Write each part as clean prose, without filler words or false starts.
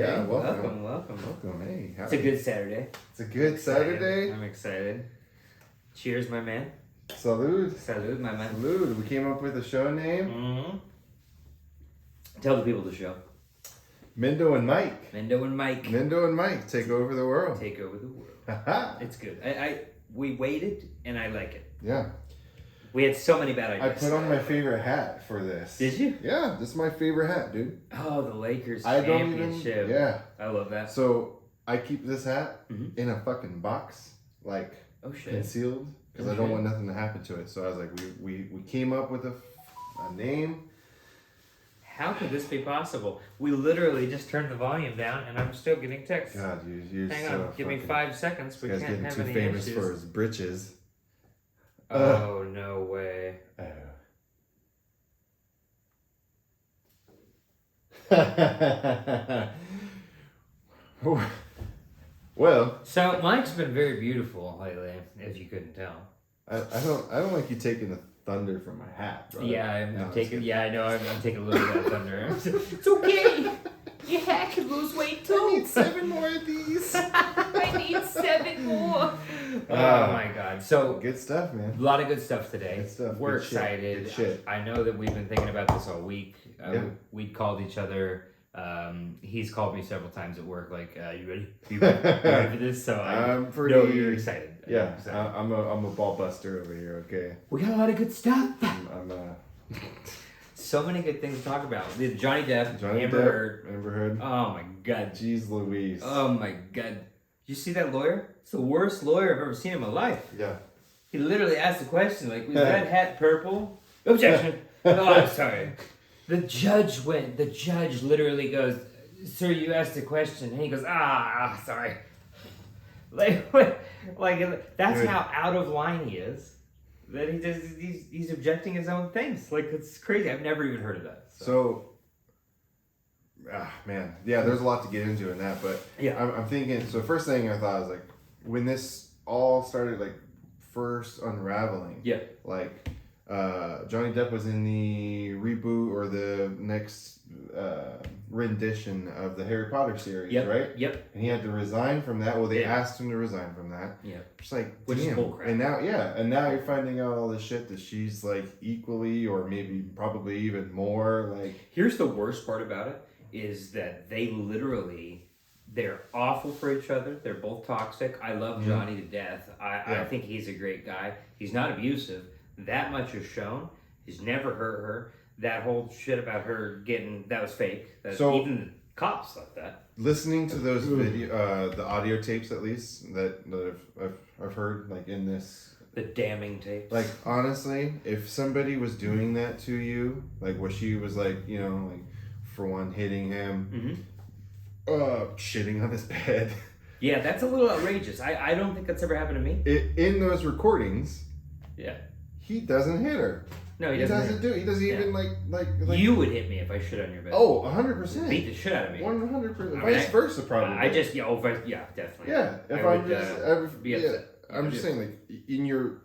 Yeah, welcome. Hey, it's a good Saturday. It's a good Saturday. I'm excited. Cheers, my man. Salud, my man. Salud. We came up with a show name. Mm-hmm. Tell the people the show. Mendo and Mike. Mendo and Mike take over the world. It's good. We waited, and I like it. Yeah. We had so many bad ideas. I put on my favorite hat for this. Did you? Yeah, this is my favorite hat, dude. Oh, the Lakers championship. Yeah. I love that. So I keep this hat in a fucking box, like concealed, because I don't want nothing to happen to it. So I was like, we came up with a name. How could this be possible? We literally just turned the volume down, and I'm still getting texts. God, you're Hang so on, give me 5 seconds. We this can't guy's have getting any too famous issues. for his britches. Oh, no way. Well, so Mike's been very beautiful lately, if you couldn't tell. I don't like you taking the thunder from my hat, brother. Yeah, I'm taking. Yeah, I know. I'm taking a little bit of that thunder. It's okay. Your hat can lose weight too. I need 7 more of these. I need 7 more. Oh my God! So good stuff, man. A lot of good stuff today. Good stuff. We're good excited. Good shit. I know that we've been thinking about this all week. We called each other. He's called me several times at work. Like, you ready? You ready for this? So I'm pretty. No, you're excited. Yeah, I'm a ball buster over here. Okay. We got a lot of good stuff. I'm So many good things to talk about. Johnny Depp, Amber Heard. Oh my God. Jeez Louise. Oh my God. You see that lawyer? It's the worst lawyer I've ever seen in my life. Yeah. He literally asked the question, like, was that hat purple? Objection. Oh, I'm sorry. The judge literally goes, sir, you asked a question. And he goes, sorry. Like that's how out of line he is. That he's objecting his own things. Like, it's crazy. I've never even heard of that. So man, yeah, there's a lot to get into in that, but yeah, I'm thinking. So first thing I thought was like when this all started, like first unraveling. Yeah. Like Johnny Depp was in the reboot or the next rendition of the Harry Potter series, right? Yep. And he had to resign from that. Well, they asked him to resign from that. Yeah. Just like, which is bullcrap. And now you're finding out all this shit that she's like equally or maybe probably even more like. Here's the worst part about it is that they're awful for each other. They're both toxic. I love Johnny to death. I think he's a great guy. He's not abusive. That much is shown. He's never hurt her. That whole shit about her that was fake. Even the cops thought that. Listening to those the audio tapes at least that I've heard like in this. The damning tapes. Like honestly, if somebody was doing that to you, like what she was like, like for one hitting him, shitting on his bed. Yeah, that's a little outrageous. I don't think that's ever happened to me. In those recordings. Yeah. He doesn't hit her. No, he doesn't. He doesn't even like. You would hit me if I shit on your bed. Oh, 100%. Beat the shit out of me. 100%. Vice versa, probably. Definitely. Yeah, I'm just saying, like in your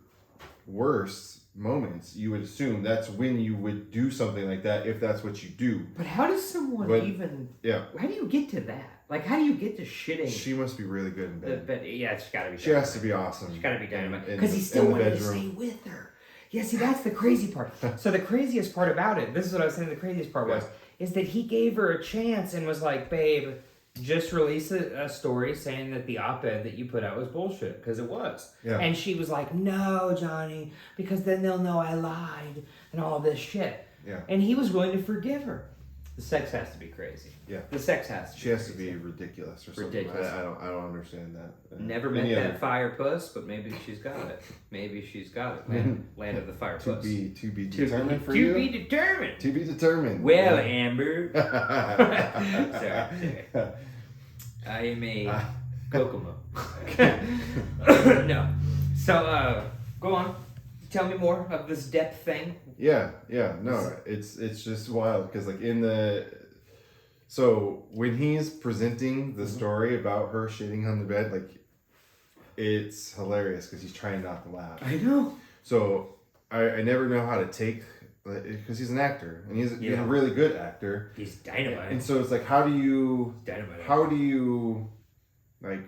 worst moments, you would assume that's when you would do something like that if that's what you do. But how does someone even? Yeah. How do you get to that? Like, how do you get to shitting? She must be really good in bed. It's gotta be. She has to be awesome. She's gotta be dynamite. Because he still wanted to stay with her. Yeah, see, that's the crazy part. So the craziest part about it, this is what I was saying, the craziest part is that he gave her a chance and was like, babe, just release a story saying that the op-ed that you put out was bullshit, because it was. Yeah. And she was like, no, Johnny, because then they'll know I lied and all this shit. Yeah. And he was willing to forgive her. The sex has to be crazy. Yeah. The sex has to be She has to be ridiculous or something. Ridiculous. I don't understand that. Never met that fire puss, but maybe she's got it. Maybe she's got it. Land of the fire puss. To be determined for you? To be determined. To be determined. Well, Amber. Sorry. I am a Kokomo. No. So, go on. Tell me more of this Depp thing. Yeah, no, it's just wild because like so when he's presenting the story about her shitting on the bed, like it's hilarious because he's trying not to laugh. I know. So I never know how to take because he's an actor and he's a really good actor. He's dynamite. And so it's like, how do you like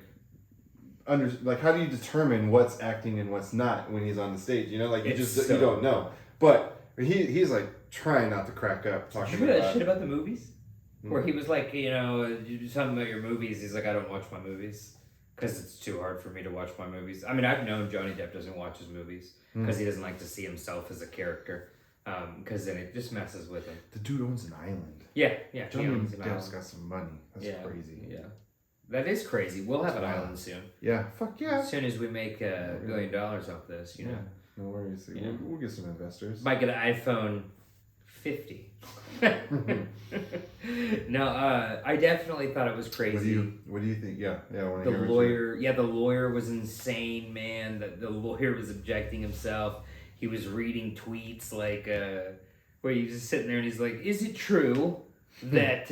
how do you determine what's acting and what's not when he's on the stage? You know, like you don't know. But he's like trying not to crack up. Did you hear that shit about the movies? Where he was like, you know, you do something about your movies. He's like, I don't watch my movies because it's too hard for me to watch my movies. I mean, I've known Johnny Depp doesn't watch his movies because he doesn't like to see himself as a character. Because then it just messes with him. The dude owns an island. Yeah. Johnny Depp's got some money. That's crazy. Yeah. That is crazy. We'll have an island soon. Yeah. Fuck yeah. As soon as we make $1 billion off this, you know. No worries. We'll get some investors. Might get an iPhone 50. No, I definitely thought it was crazy. What do you think? Yeah. The lawyer was insane, man. The lawyer was objecting himself. He was reading tweets like where he was just sitting there and he's like, "Is it true that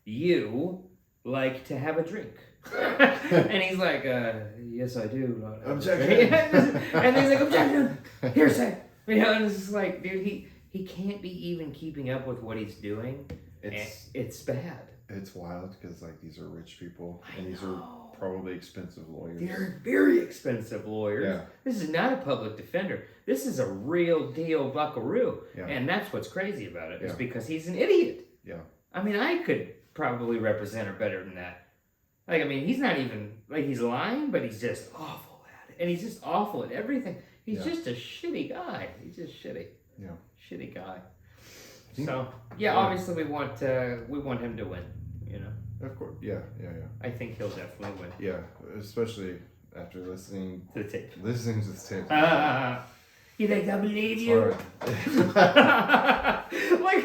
you like to have a drink?" And he's like, "Yes, I do." Objection. And he's like, "Objection, hearsay." You know, and it's just like, dude, he can't be even keeping up with what he's doing. It's bad. It's wild because like these are rich people and these are probably expensive lawyers. They're very expensive lawyers. Yeah. This is not a public defender. This is a real deal buckaroo. Yeah. And that's what's crazy about it. Is because he's an idiot. Yeah. I mean, I could probably represent her better than that. Like, I mean, he's not even, like, he's lying, but he's just awful at it. And he's just awful at everything. He's just a shitty guy. He's just shitty. Yeah. Shitty guy. So, obviously we want him to win, you know? Of course. Yeah. I think he'll definitely win. Yeah, especially after listening to the tape. Listening to the tape. You think I believe you? Like,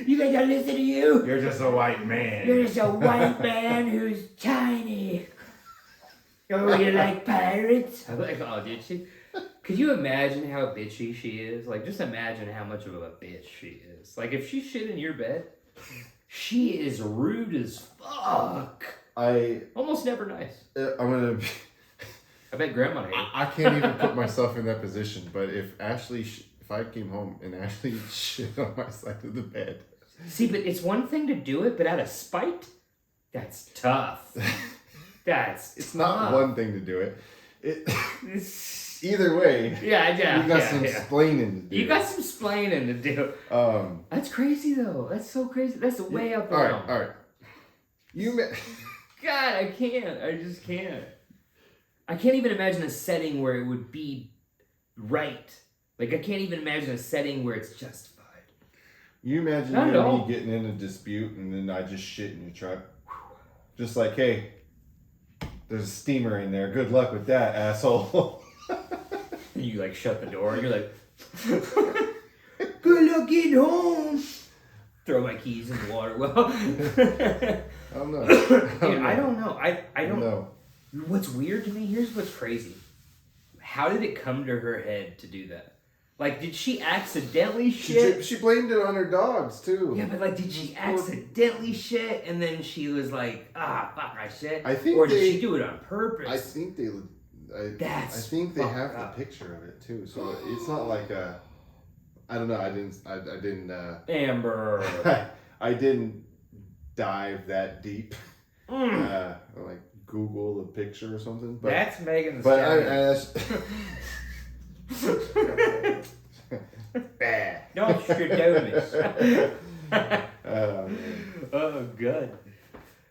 you think I listen to you? You're just a white man. You're just a white man who's tiny. Oh, you like pirates? I'm like, oh, did she? Could you imagine how bitchy she is? Like, just imagine how much of a bitch she is. Like, if she shit in your bed, she is rude as fuck. Almost never nice. I bet Grandma hated it. I can't even put myself in that position, but if I came home and Ashley shit on my side of the bed. See, but it's one thing to do it, but out of spite, that's tough. It's not one thing to do it. Either way. Yeah. You got some splaining to do. You got some splaining to do. That's crazy though. That's so crazy. That's way up there. All right. God, I can't. I just can't. I can't even imagine a setting where it would be right. Like, I can't even imagine a setting where it's justified. You imagine me getting in a dispute and then I just shit in your truck? Just like, hey, there's a steamer in there. Good luck with that, asshole. And you, like, shut the door and you're like, good luck getting home. Throw my keys in the water. Well, I don't know. Dude, I don't know. I don't know. What's weird to me, here's what's crazy. How did it come to her head to do that? Like, did she accidentally shit? She blamed it on her dogs, too. Yeah, but, like, did she accidentally shit and then she was like, fuck, I shit? Or did she do it on purpose? I think they have the picture of it, too. So it's not like a... I don't know. I didn't... Amber. I didn't dive that deep. Like, Google a picture or something. But that's Megan Thee Stallion. Don't Stradonis. Oh, good.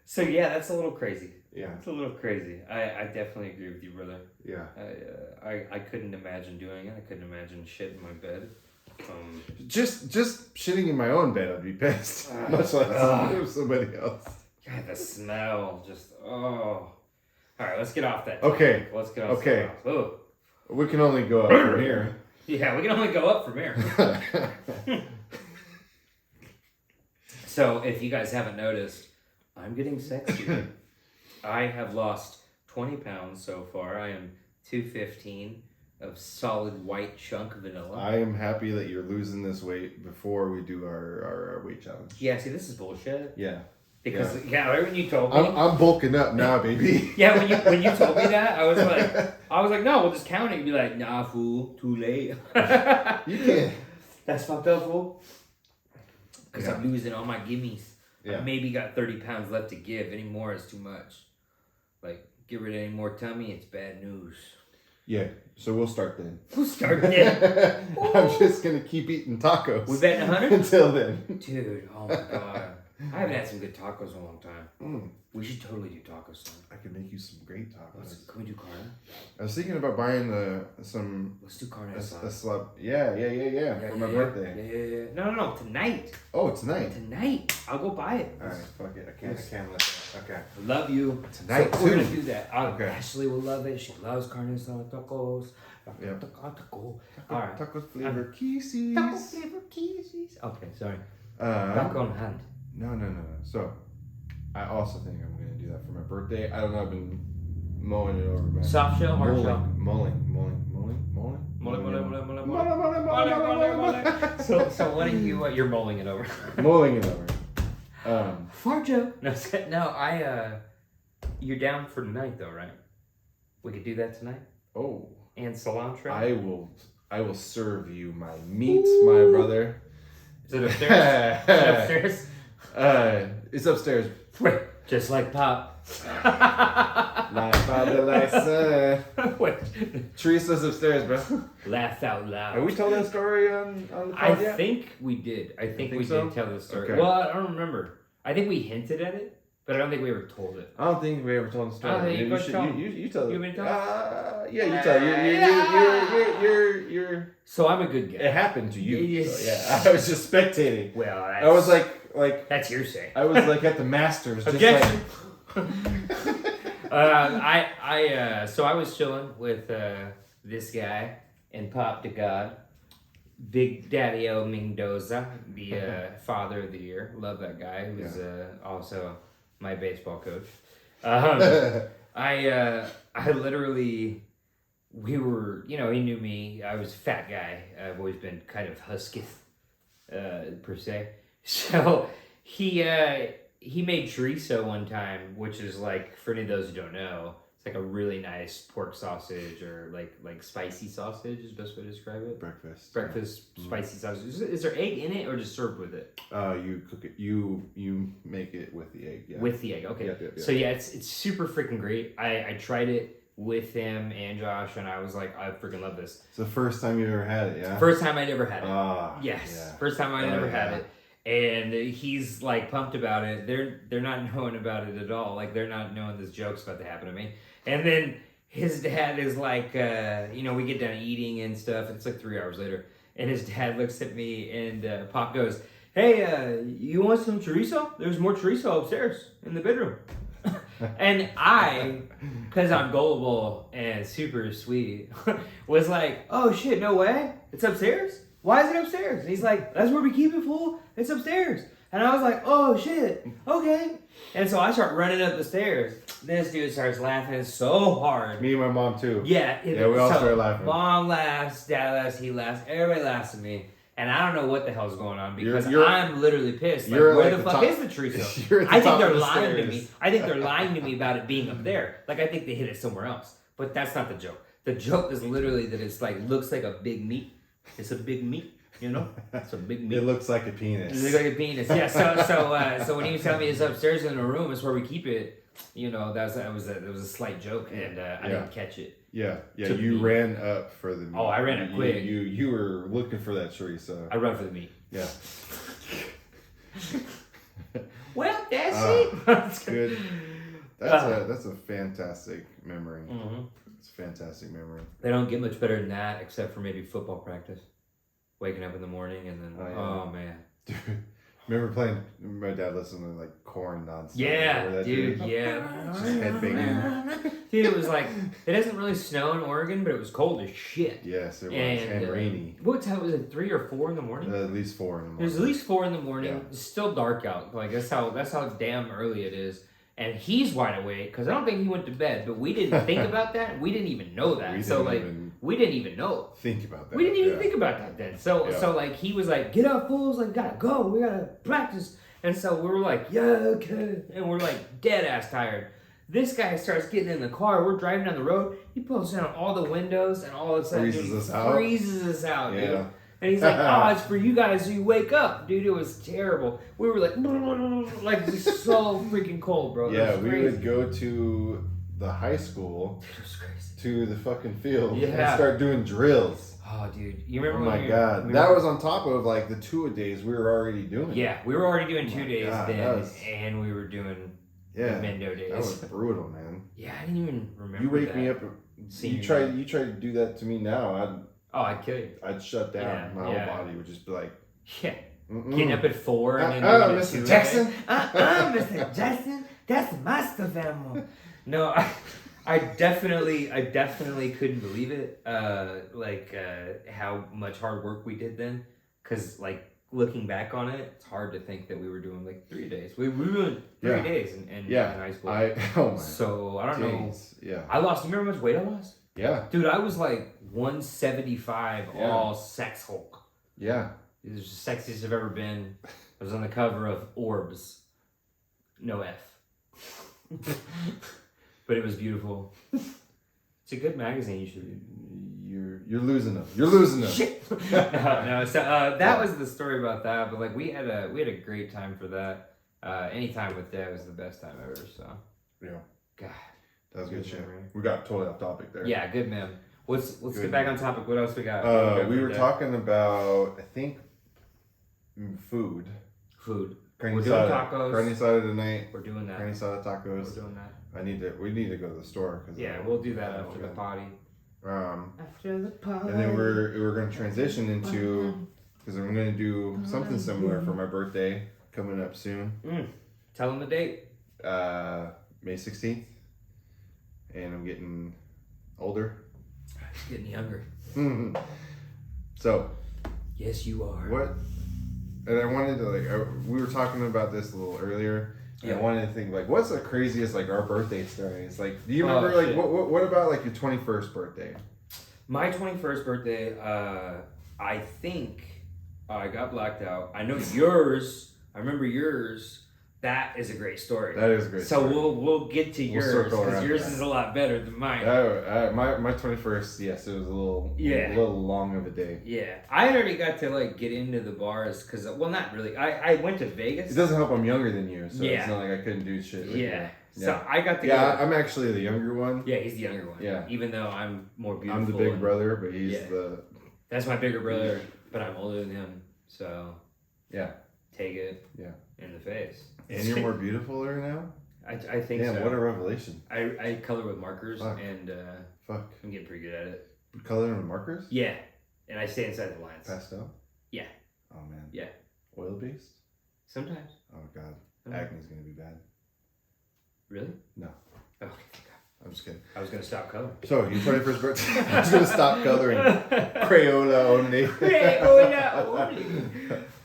So, yeah, that's a little crazy. Yeah. It's a little crazy. I definitely agree with you, brother. Yeah. I couldn't imagine doing it. I couldn't imagine shit in my bed. Just shitting in my own bed, I'd be pissed. Much less somebody else. God, the smell, just All right, let's get off that. Okay. Let's get off. Okay. Oh. We can only go up from here. Yeah, we can only go up from here. So, if you guys haven't noticed, I'm getting sexier. I have lost 20 pounds so far. I am 215 of solid white chunk vanilla. I am happy that you're losing this weight before we do our weight challenge. Yeah, see, this is bullshit. Yeah. Because right when you told me, I'm bulking up now, baby. Yeah, when you told me that, I was like, no, we'll just count it. You'd be like, nah, fool, too late. You can't. That's fucked up, fool. Because I'm losing all my gimmies. Yeah. I maybe got 30 pounds left to give. Any more is too much. Like, get rid of any more tummy, it's bad news. Yeah, so we'll start then. We'll start then. I'm just going to keep eating tacos. We betting 100? Until then. Dude, oh my God. I haven't had some good tacos in a long time. We should totally do tacos soon. I can make you some great tacos. Can we do carne? I was thinking about buying some... Let's do carne asada. Yeah, for my birthday. Yeah. No, tonight. Oh, tonight? Tonight. I'll go buy it. Alright, fuck it. I can't let that. Okay. I love you. Tonight, so too. We're going to do that. Okay. Ashley will love it. She loves carne asada tacos. Yep. Taco. All right. Taco flavor kisses. Taco flavor kisses. Okay, sorry. Back Back on hand. No. So, I also think I'm going to do that for my birthday. I don't know, I've been mulling it over. Man. Soft shell, hard shell? Mulling. So what are you, you're mulling it over. Mulling it over. Fart joke. No, you're down for tonight though, right? We could do that tonight? Oh. And cilantro? I will serve you my meat, my brother. Is it upstairs? Is it upstairs? It's upstairs. Just like Pop. My father, like son. Teresa's upstairs, bro. Laugh out loud. Have we told that story on the pod I yet? think we did. I think we so? did tell the story. Okay. Well, I don't remember. I think we hinted at it, but I don't think we ever told it. I don't think we ever told the story. Oh, you tell it. You want me to tell it? Yeah, you tell it. You're. So I'm a good guy. It happened to you. Yes. So yeah, I was just spectating. Well, I was like that's your say. I was like at the Masters. Just Objection. So I was chilling with this guy and Pop to God, Big Daddy El Mendoza, the father of the year. Love that guy. Who's also my baseball coach. I literally, we were, he knew me. I was a fat guy. I've always been kind of husky, per se. So he made chorizo one time, which is like, for any of those who don't know, it's like a really nice pork sausage or like spicy sausage is the best way to describe it. Breakfast spicy sausage. Is there egg in it or just served with it? You cook it. You make it with the egg. Yeah. With the egg. Okay. Yep. So yeah, it's super freaking great. I tried it with him and Josh, and I was like, I freaking love this. It's the first time you ever had it, yeah? First time I'd ever had it. Yes. Yeah. First time I'd ever had it. And he's like pumped about it. They're not knowing about it at all. Like they're not knowing this joke's about to happen to me. And then his dad is like, we get done eating and stuff. It's like 3 hours later. And his dad looks at me and Pop goes, hey, you want some chorizo? There's more chorizo upstairs in the bedroom. And I, because I'm gullible and super sweet, was like, oh shit, no way. It's upstairs? Why is it upstairs? And he's like, that's where we keep it, fool. It's upstairs. And I was like, oh shit, okay. And so I start running up the stairs. This dude starts laughing so hard. Me and my mom too. Yeah. We all started laughing. Mom laughs, dad laughs, he laughs, everybody laughs at me. And I don't know what the hell's going on because I'm literally pissed. Like, where the fuck is the chorizo? I think they're lying to me. I think they're lying to me about it being up there. Like, I think they hid it somewhere else. But that's not the joke. The joke is literally that it's like, looks like a big meat. It's a big meat, It's a big meat. It looks like a penis. It looks like a penis. Yeah. So when he was telling me it's upstairs in the room, it's where we keep it. It was a slight joke, and I didn't catch it. Yeah. You ran up for the meat. Oh, I ran up quick. You were looking for that chorizo. I run for the meat. Yeah. Well, that's it. That's good. That's a fantastic memory. Mm-hmm. It's a fantastic memory. They don't get much better than that, except for maybe football practice. Waking up in the morning and then, oh man. Dude, remember playing, my dad listened to like Korn nonstop. Yeah, dude, yeah. Just headbanging. Dude, it was like, it doesn't really snow in Oregon, but it was cold as shit. Yes, it was. And rainy. What time was it? 3 or 4 in the morning? At least 4 in the morning. It was at least 4 in the morning. Yeah. It's still dark out. Like, that's how damn early it is. And he's wide awake, because I don't think he went to bed, but we didn't think about that. We didn't even know that. We didn't even know. Think about that. We didn't even think about that then. So like, he was like, get up, fools. Like, gotta go. We gotta practice. And so we were like, yeah, okay. And we're like dead ass tired. This guy starts getting in the car. We're driving down the road. He pulls down all the windows and all of a sudden freezes us out, dude. And he's like, oh, it's for you guys so you wake up. Dude, it was terrible. We were like just so freaking cold, bro. Yeah, we would go to the high school, it was crazy, to the fucking field, yeah, and start doing drills. Oh, dude, you remember? Oh my god, that was on top of like the 2-a-days we were already doing. Yeah, we were already doing 2 days god, then, and we were doing the Mendo days. That was brutal, man. Yeah, I didn't even remember. You wake me up. You try to do that to me now. I'd kill you. I'd shut down. Yeah, my whole body would just be like, yeah. Getting up at 4 and then Mr. Jackson. Mr. Jackson, that's my stuffed animal. No, I definitely couldn't believe it. How much hard work we did then, because like looking back on it, it's hard to think that we were doing like 3 days. We were doing 3 days in high school. So I don't know. Yeah. I lost. You remember how much weight I lost? Yeah. Dude, I was like 175, all sex Hulk. Yeah. It was the sexiest I've ever been. I was on the cover of Orbs. No F. But it was beautiful. It's a good magazine. You should. You're losing them. You're losing them. Shit. no. So that was the story about that. But like we had a great time for that. Any time with Dad was the best time ever. So. Yeah. God. That was good shit. We got totally off topic there. Yeah, good man. Let's get back on topic. What else we got? We were talking about, I think, food. We're doing tacos. Carne asada tonight. We're doing that. Carne asada tacos. We're doing that. We need to go to the store. We'll do that after the party. After the party. And then we're going to transition into, because I'm going to do something similar for my birthday coming up soon. Tell them the date. May 16th. And I'm getting older. Getting younger. So. Yes, you are. What? And I wanted to we were talking about this a little earlier. And I wanted to think what's the craziest our birthday stories? Like, do you remember what about your 21st birthday? My 21st birthday, I think I got blacked out. I know yours. I remember yours. That is a great story. That is a great story. So we'll get to yours because yours is a lot better than mine. My 21st, yes, it was a little long of a day. Yeah, I already got to get into the bars because not really. I went to Vegas. It doesn't help I'm younger than you, so it's not like I couldn't do shit. So I got to. Yeah, I'm actually the younger one. Yeah, he's the younger one. Yeah, even though I'm more beautiful. I'm the big brother, but he's the. That's my bigger brother, but I'm older than him, so. Yeah. Take it. Yeah. In the face. And you're more beautiful now? I think so. Damn, what a revelation. I color with markers and I'm getting pretty good at it. Coloring with markers? Yeah. And I stay inside the lines. Pastel? Yeah. Oh man. Yeah. Oil based? Sometimes. Oh god. Acne's gonna be bad. Really? No. Okay. I'm just kidding. I was gonna stop coloring. So your 21st birthday I was gonna stop coloring. Crayola only. Crayola only.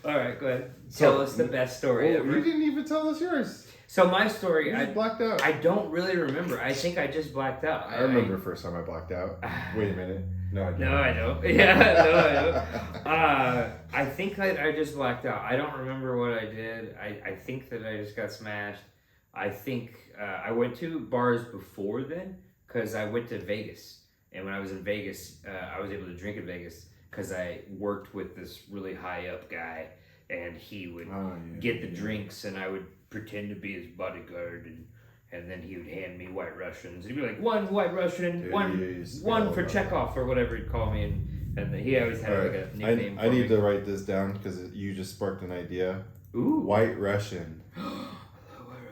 Alright, go ahead. Tell us the best story ever. You didn't even tell us yours. So my story, I blacked out. I don't really remember. I think I just blacked out. I remember the first time I blacked out. Wait a minute. No, I don't. No, I know. Yeah, no, I know. I think I just blacked out. I don't remember what I did. I think that I just got smashed. I think I went to bars before then because I went to Vegas. And when I was in Vegas, I was able to drink in Vegas because I worked with this really high up guy. And he would get the drinks, and I would pretend to be his bodyguard, and then he would hand me White Russians. He'd be like, one White Russian, one for Chekhov, or whatever he'd call me, and he always had a nickname. I need to write this down because you just sparked an idea. Ooh, White Russian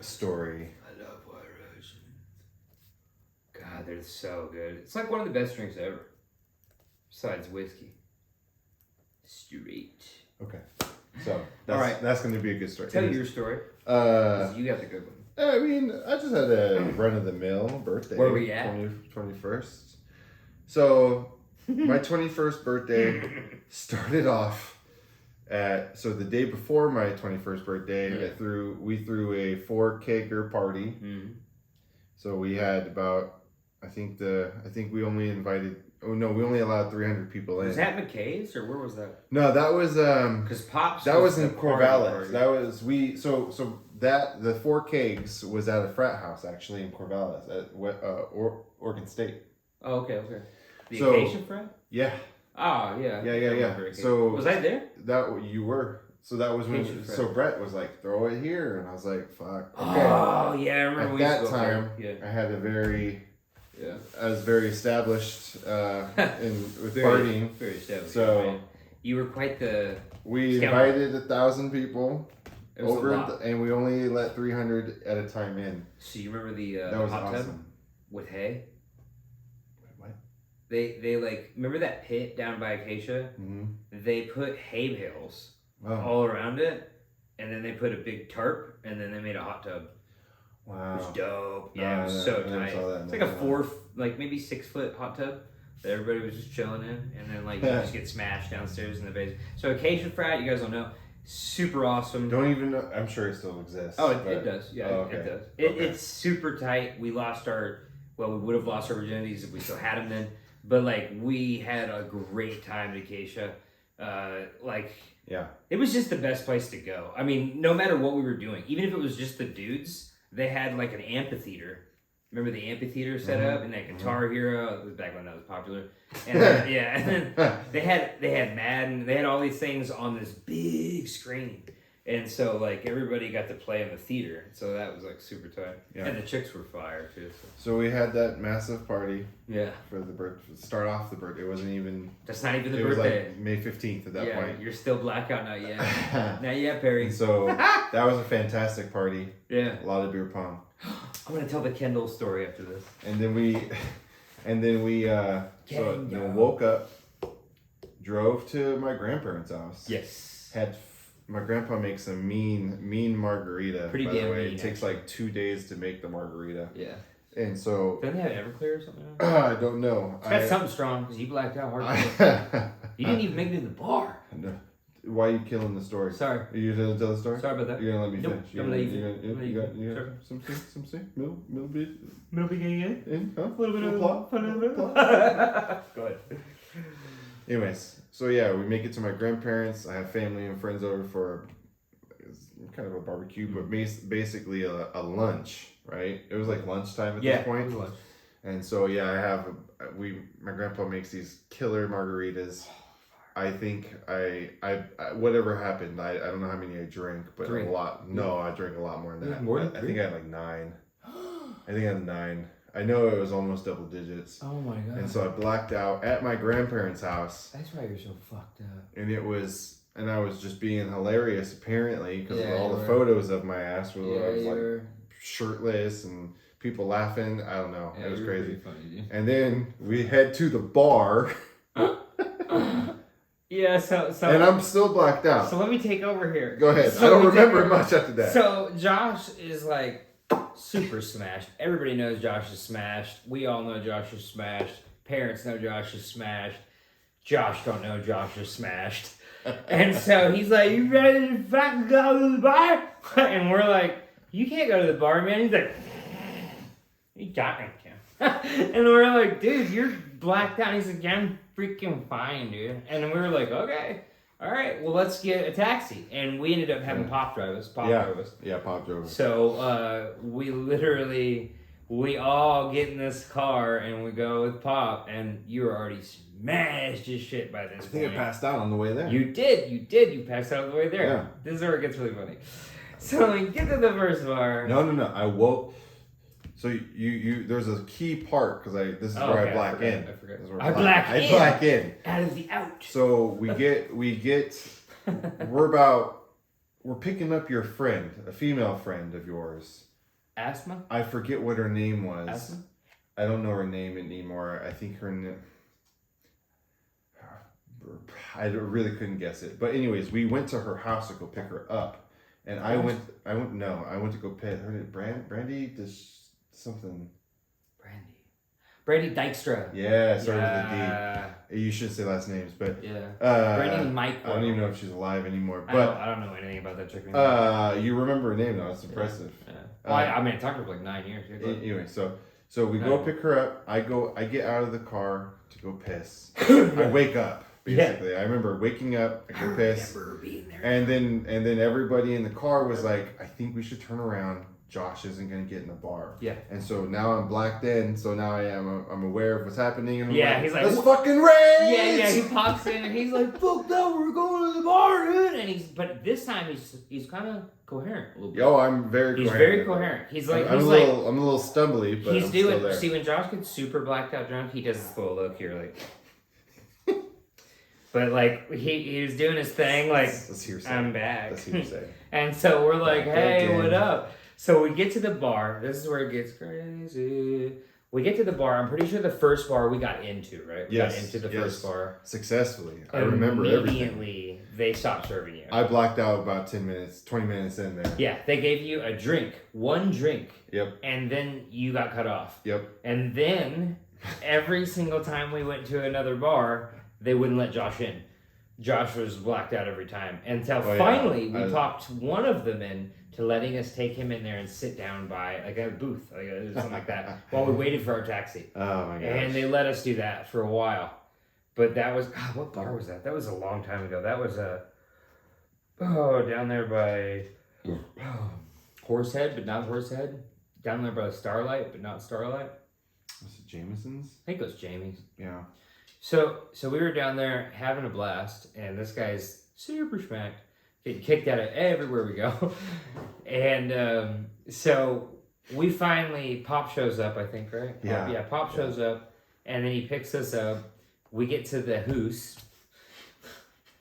story. I love White Russian. God, they're so good. It's like one of the best drinks ever, besides whiskey. Straight. Okay. So that's going to be a good story. Tell your story. You got the good one. I mean, I just had a run of the mill birthday. Where we at? 21st. So my 21st birthday started off the day before my 21st birthday. We threw a 4-kegger party. Mm-hmm. So we had about I think we only invited. Oh no, we only allowed 300 people in. Was that McKay's or where was that? No, that was because Pops. That was in Corvallis. That was the 4 kegs was at a frat house actually in Corvallis at Oregon State. Oh, okay. The Acacia frat. Yeah. Oh yeah. Yeah. So was I there? That you were. So that was when. Cajun So Brett was like, "Throw it here," and I was like, "Fuck." Okay. Oh yeah, I remember. At we that used to go time, there. I had a very. Yeah. I was very established with very, partying. Very established. So man. You were quite the. We Scammer. invited 1,000 people. It was over a lot. and we only let 300 at a time in. So you remember the That was hot awesome. tub with hay? What? They like remember that pit down by Acacia? Mm-hmm. They put hay bales Oh. all around it, and then they put a big tarp, and then they made a hot tub. Wow. It was dope. No, Yeah, it was so I never tight. saw that. It's like a 4, like maybe 6 foot hot tub that everybody was just chilling in, and then like you just get smashed downstairs in the base. So Acacia Frat, you guys don't know, super awesome. Don't even know. I'm sure it still exists. Oh, it does. Yeah, okay. it does. Okay. It's super tight. We lost we would have lost our virginities if we still had them then. But like, we had a great time at Acacia. Yeah. It was just the best place to go. I mean, no matter what we were doing, even if it was just the dudes, they had like an amphitheater. Remember the amphitheater set up and that Guitar Hero? It was back when that was popular. And then, and then they had Madden. They had all these things on this big screen. And so like everybody got to play in the theater. So that was like super tight. Yeah. And the chicks were fire too. So we had that massive party. Yeah. For the birthday. Start off the birthday. It wasn't even. That's not even the it birthday. was like May 15th at that point. You're still blackout not yet. Not yet, Perry. And so that was a fantastic party. Yeah. A lot of beer pong. I'm gonna tell the Kendall story after this. And then we woke up, drove to my grandparents' house. Yes. My grandpa makes a mean margarita. Pretty by damn the way. mean, It takes like 2 days to make the margarita. Yeah. And so Don't they have Everclear or something? I don't know. It's got something strong because you blacked out hard. You didn't even make it in the bar. No. Why are you killing the story? Sorry. Are you gonna tell the story? Sorry about that. You're gonna let me Nope. finish. I'm gonna let you You got something? Middle bit? Middle beginning In? Huh? A little bit of plot? Go ahead. Anyways, so yeah, we make it to my grandparents. I have family and friends over for kind of a barbecue, but basically a lunch, right? It was like lunchtime at this point. Lunch. And so yeah, my grandpa makes these killer margaritas. I think I whatever happened, I don't know how many I drank, but 3. a lot. No, I drank a lot more than that. More than I 3? think I had like 9. I think I had 9. I know it was almost double digits. Oh my god. And so I blacked out at my grandparents' house. That's why you're so fucked up. And I was just being hilarious apparently because Yeah, of all you the were. photos of my ass where I was like were. shirtless and people laughing. I don't know. Yeah, it was you were crazy. pretty funny, dude. And then we head to the bar. Yeah, so And I'm still blacked out. So let me take over here. Go ahead. So I don't let me take remember over. much after that. So Josh is like super smashed. Everybody knows Josh is smashed. We all know Josh is smashed. Parents know Josh is smashed. Josh don't know Josh is smashed. And so he's like, "You ready to fucking go to the bar?" And we're like, "You can't go to the bar, man." He's like, "You got me, Kim." And we're like, "Dude, you're blacked out." He's like, "Yeah, I'm freaking fine, dude." And we were like, "Okay, all right, well, let's get a taxi." And we ended up having Pop drive us. Pop drove us. Yeah, Pop drove us. So we all get in this car and we go with Pop, and you were already smashed as shit by this I think point. I passed out on the way there. You did. You passed out on the way there. Yeah. This is where it gets really funny. So we get to the first bar. No. I woke. So you there's a key part because this is where I black in. I forgot. This is where I black in. Out of the out. So we're picking up your friend, a female friend of yours. Asthma? I forget what her name was. Asthma? I don't know her name anymore. I think her name. I really couldn't guess it. But anyways, we went to her house to go pick her up, and I went to go pick her. Brandy, something. Brandy Dykstra. Yeah, started with a D. You should say last names, but Yeah. Brandy Mike. I don't even know if she's alive anymore. I But don't know anything about that chick. you remember her name though. It's impressive. Yeah. Well, I talked to her for like 9 years. Anyway, so we go pick her up. I get out of the car to go piss. I wake up basically. I remember waking up. I go piss. Being there. And then everybody in the car was like, "I think we should turn around. Josh isn't gonna get in the bar. Yeah. And so now I'm blacked in. So now I'm aware of what's happening. And I'm he's like, let's fucking race. Yeah. He pops in and he's like, fuck that, we're going to the bar, dude. And but this time he's kind of coherent a little bit. Yo, I'm very. He's very coherent. He's like, I'm a little stumbly, but he's I'm doing. Still there. See, when Josh gets super blacked out drunk, he does this little look here, like. But like he was doing his thing, like that's hearsay. I'm back. That's hearsay. And so we're like, hey, again. what up? So we get to the bar. This is where it gets crazy. We get to the bar. I'm pretty sure the first bar we got into, right? We got into the first bar. Successfully. I remember everything. Immediately, they stopped serving you. I blacked out about 20 minutes in there. Yeah, they gave you a drink, one drink. Yep. And then you got cut off. Yep. And then every single time we went to another bar, they wouldn't let Josh in. Josh was blacked out every time. Until finally we talked one of them in to letting us take him in there and sit down by like a booth, like something like that, while we waited for our taxi. Oh my gosh. And they let us do that for a while. But that was, God, what bar was that? That was a long time ago. That was down there by Horsehead, but not Horsehead. Down there by Starlight, but not Starlight. Was it Jameson's? I think it was Jamie's. Yeah. So we were down there having a blast, and this guy's super smacked, getting kicked out of everywhere we go. And so we finally, Pop shows up, I think, right? Yeah. Pop shows up, and then he picks us up. We get to the hoose,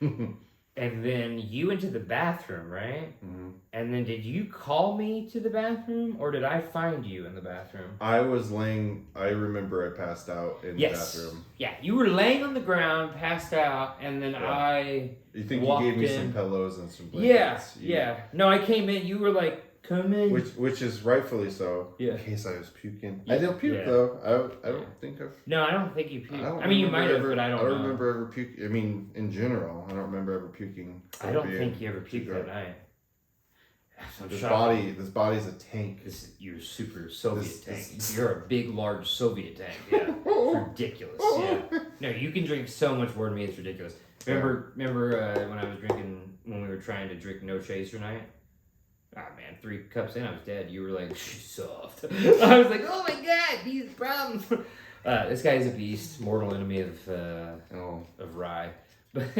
and then you went to the bathroom, right? Mm-hmm. And then did you call me to the bathroom, or did I find you in the bathroom? I remember I passed out in the bathroom. Yeah, you were laying on the ground, passed out, and then You think walked you gave me in. some pillows and some blankets? Yeah. No, I came in, you were like, come in. Which is rightfully so. Yeah. In case I was puking. Yeah. I don't puke though. I don't think I've... No, I don't think you puked. I mean, you might have, but I don't know. I don't remember ever puking. I mean, in general, I don't remember ever puking. I don't think you ever puked that night. This body's a tank. You're super Soviet tank. You're a big, large Soviet tank. Yeah. It's ridiculous. Yeah. No, you can drink so much more than me. It's ridiculous. Remember when I was drinking, when we were trying to drink No Chaser night? Ah, man, 3 cups in, I was dead. You were like, she's soft. I was like, oh my God, these problems. This guy's a beast, mortal enemy of rye. But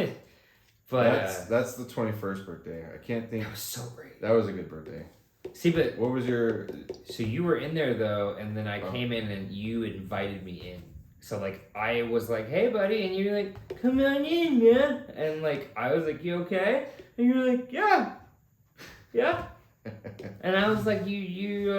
that's the 21st birthday. I can't think. That was so great. That was a good birthday. See, but what was your? So you were in there though, and then I came in and you invited me in. So like I was like, hey buddy, and you were like, come on in, man. And like I was like, you okay? And you were like, yeah. And I was like, you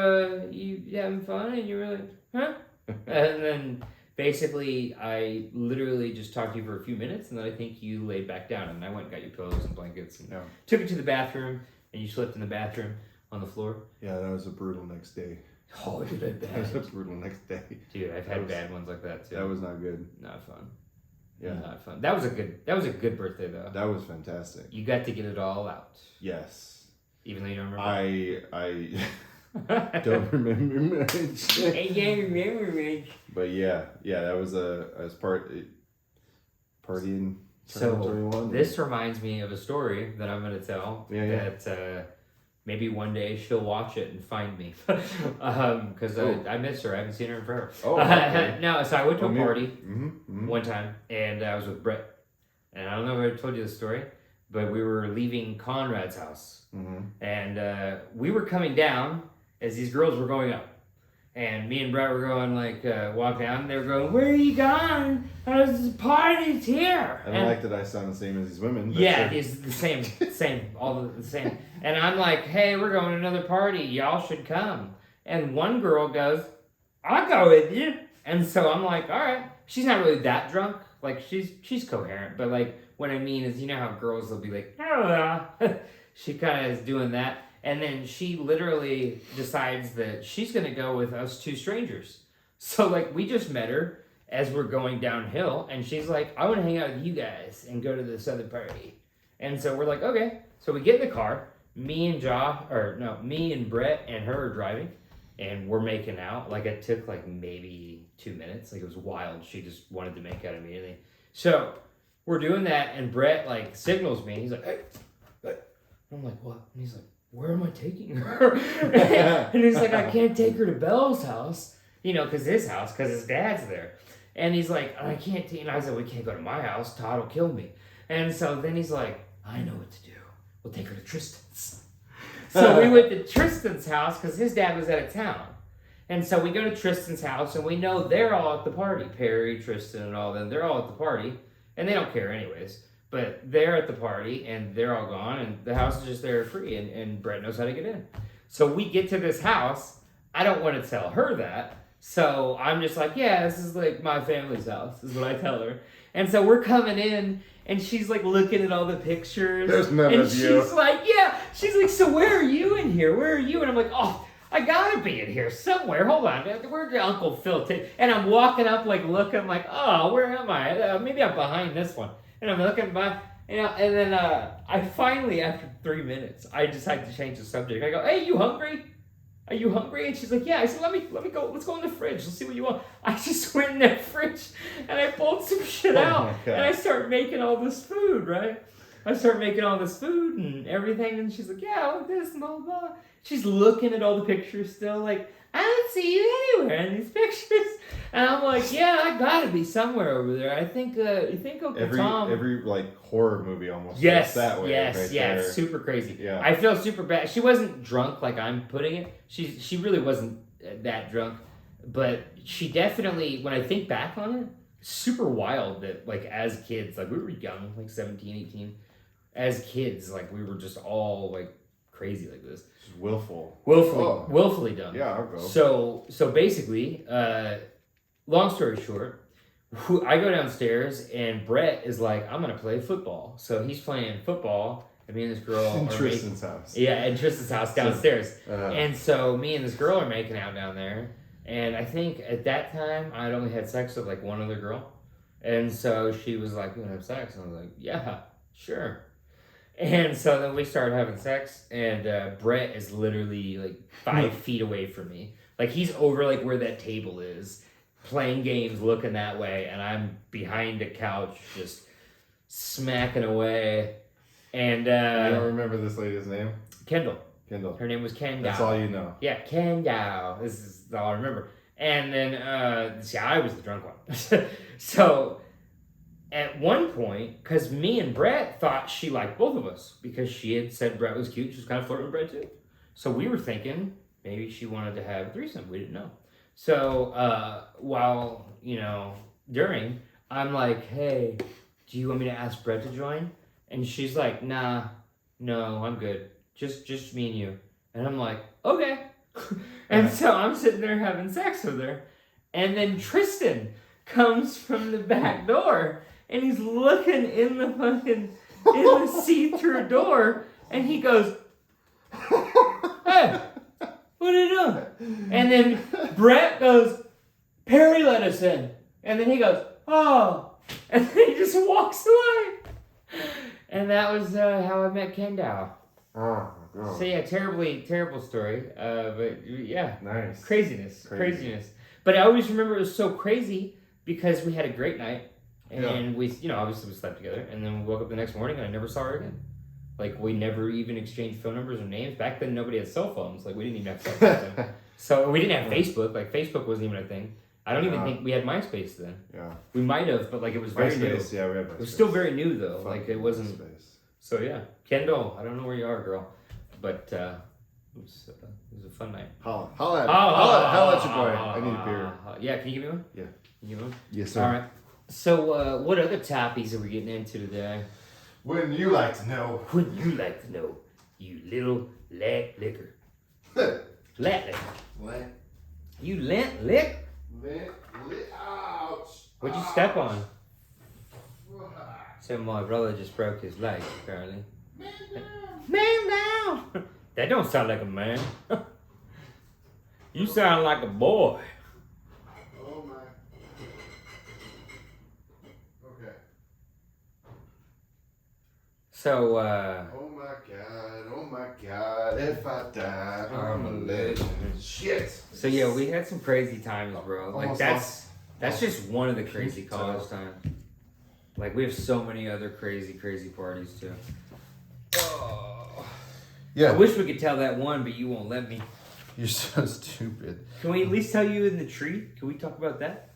having fun? And you were like, huh? And then basically I literally just talked to you for a few minutes, and then I think you laid back down, and I went and got you pillows and blankets and took you to the bathroom, and you slept in the bathroom on the floor. Yeah, that was a brutal next day. Oh, dude, that was a brutal next day. Dude, I've had bad ones like that too. That was not good. Not fun. Yeah. Not fun. That was a good birthday though. That was fantastic. You got to get it all out. Yes. Even though you don't remember. I don't remember much. I can't remember much. But yeah, that was partying. So this reminds me of a story that I'm going to tell. That maybe one day she'll watch it and find me, because I miss her. I haven't seen her in forever. Oh, okay. No, so I went to a party one time, and I was with Brett, and I don't know if I told you the story, but we were leaving Conrad's house, and we were coming down as these girls were going up. And me and Brett were going, like, walk down, and they were going, where are you going? This party's here. I don't like that I sound the same as these women. Yeah, it's the same, all the same. And I'm like, hey, we're going to another party. Y'all should come. And one girl goes, I'll go with you. And so I'm like, all right. She's not really that drunk. Like, she's coherent. But, like, what I mean is, you know how girls will be like, oh, she kind of is doing that. And then she literally decides that she's going to go with us 2 strangers. So, like, we just met her as we're going downhill. And she's like, I want to hang out with you guys and go to this other party. And so we're like, okay. So we get in the car. Me and Brett and her are driving. And we're making out. Like, it took, like, maybe 2 minutes. Like, it was wild. She just wanted to make out immediately. So we're doing that. And Brett, like, signals me. He's like, hey. I'm like, what? And he's like, where am I taking her? And he's like, I can't take her to Belle's house, because his dad's there. And he's like, I can't take, and I said, we can't go to my house. Todd will kill me. And so then he's like, I know what to do. We'll take her to Tristan's. So we went to Tristan's house because his dad was out of town. And so we go to Tristan's house, and we know they're all at the party. Perry, Tristan, and all them, they're all at the party. And they don't care anyways. But they're at the party, and they're all gone, and the house is just there free, and Brett knows how to get in. So we get to this house. I don't want to tell her that. So I'm just like, yeah, this is like my family's house, is what I tell her. And so we're coming in, and she's like looking at all the pictures. There's none of you. And she's like, yeah. She's like, so where are you in here? Where are you? And I'm like, oh, I gotta be in here somewhere. Hold on. Where's your Uncle Phil? And I'm walking up, like looking. I'm like, oh, where am I? Maybe I'm behind this one. And I'm looking by, and then I finally, after 3 minutes, I decide to change the subject. I go, hey, you hungry? Are you hungry? And she's like, yeah. I said, let me go. Let's go in the fridge. Let's see what you want. I just went in the fridge and I pulled some shit out and I start making all this food, right? I start making all this food and everything. And she's like, yeah, I want this, blah, blah, blah. She's looking at all the pictures still like, I don't see you anywhere in these pictures. And I'm like, yeah, I gotta be somewhere over there. I think, you think Uncle Tom... Every, like, horror movie almost yes, that way. Yes, right yeah, there. it's super crazy. Yeah. I feel super bad. She wasn't drunk like I'm putting it. She really wasn't that drunk. But she definitely, when I think back on it, super wild that, like, as kids, like, we were young, like 17, 18. As kids, like, we were just all, like, crazy like this. Just willful. Willfully done. Yeah, I'll go. So basically, long story short, I go downstairs and Brett is like, I'm gonna play football. So he's playing football, and me and this girl in are Tristan's house. Yeah, at Tristan's house downstairs. Uh-huh. And so me and this girl are making out down there. And I think at that time I'd only had sex with like one other girl. And so she was like, you wanna have sex? And I was like, yeah, sure. And so then we started having sex, and Brett is literally like 5 feet away from me. Like he's over like where that table is, playing games, looking that way, and I'm behind a couch just smacking away. And you don't remember this lady's name? Kendall. Kendall. Her name was Kendall. That's all you know. Yeah, Kendall. This is all I remember. And then, see, I was the drunk one. So at one point, because me and Brett thought she liked both of us because she had said Brett was cute. She was kind of flirting with Brett too. So we were thinking maybe she wanted to have a threesome. We didn't know. So while, during, I'm like, hey, do you want me to ask Brett to join? And she's like, nah, no, I'm good. Just me and you. And I'm like, okay. And so I'm sitting there having sex with her. And then Tristan comes from the back door. And he's looking in the see-through door, and he goes, hey, what are you doing? And then Brett goes, Perry let us in. And then he goes, oh. And then he just walks away. And that was how I met Kendall. Oh, God. So yeah, terrible story. But yeah. Nice. Craziness. But I always remember it was so crazy because we had a great night. And we, obviously we slept together, and then we woke up the next morning and I never saw her again. Like, we never even exchanged phone numbers or names. Back then, nobody had cell phones. Like, we didn't even have cell phones then. So, we didn't have Facebook. Like, Facebook wasn't even a thing. I don't even think we had MySpace then. Yeah. We might have, but, like, it was very new. Yeah, we had MySpace. It was still very new, though. Fuck like, it wasn't. MySpace. So, yeah. Kendall, I don't know where you are, girl. But, it was a fun night. Holla at your boy. I need a beer. Yeah, can you give me one? Yeah. Can you give me one? Yes, sir. All right. So, what other topics are we getting into today? Wouldn't you like to know? Wouldn't you like to know, you little lat licker? Lat licker. What? You lint lick? Ouch. What'd you step on? So my brother just broke his leg, apparently. Man down! That don't sound like a man. You sound like a boy. Oh my. Okay. So, Oh my god, if I die, I'm a legend. Shit. So yeah, we had some crazy times, bro. Like Almost that's just one of the crazy college times. Like we have so many other crazy parties too. Oh. Yeah. I wish we could tell that one, but you won't let me. You're so stupid. Can we at least tell you in the tree? Can we talk about that?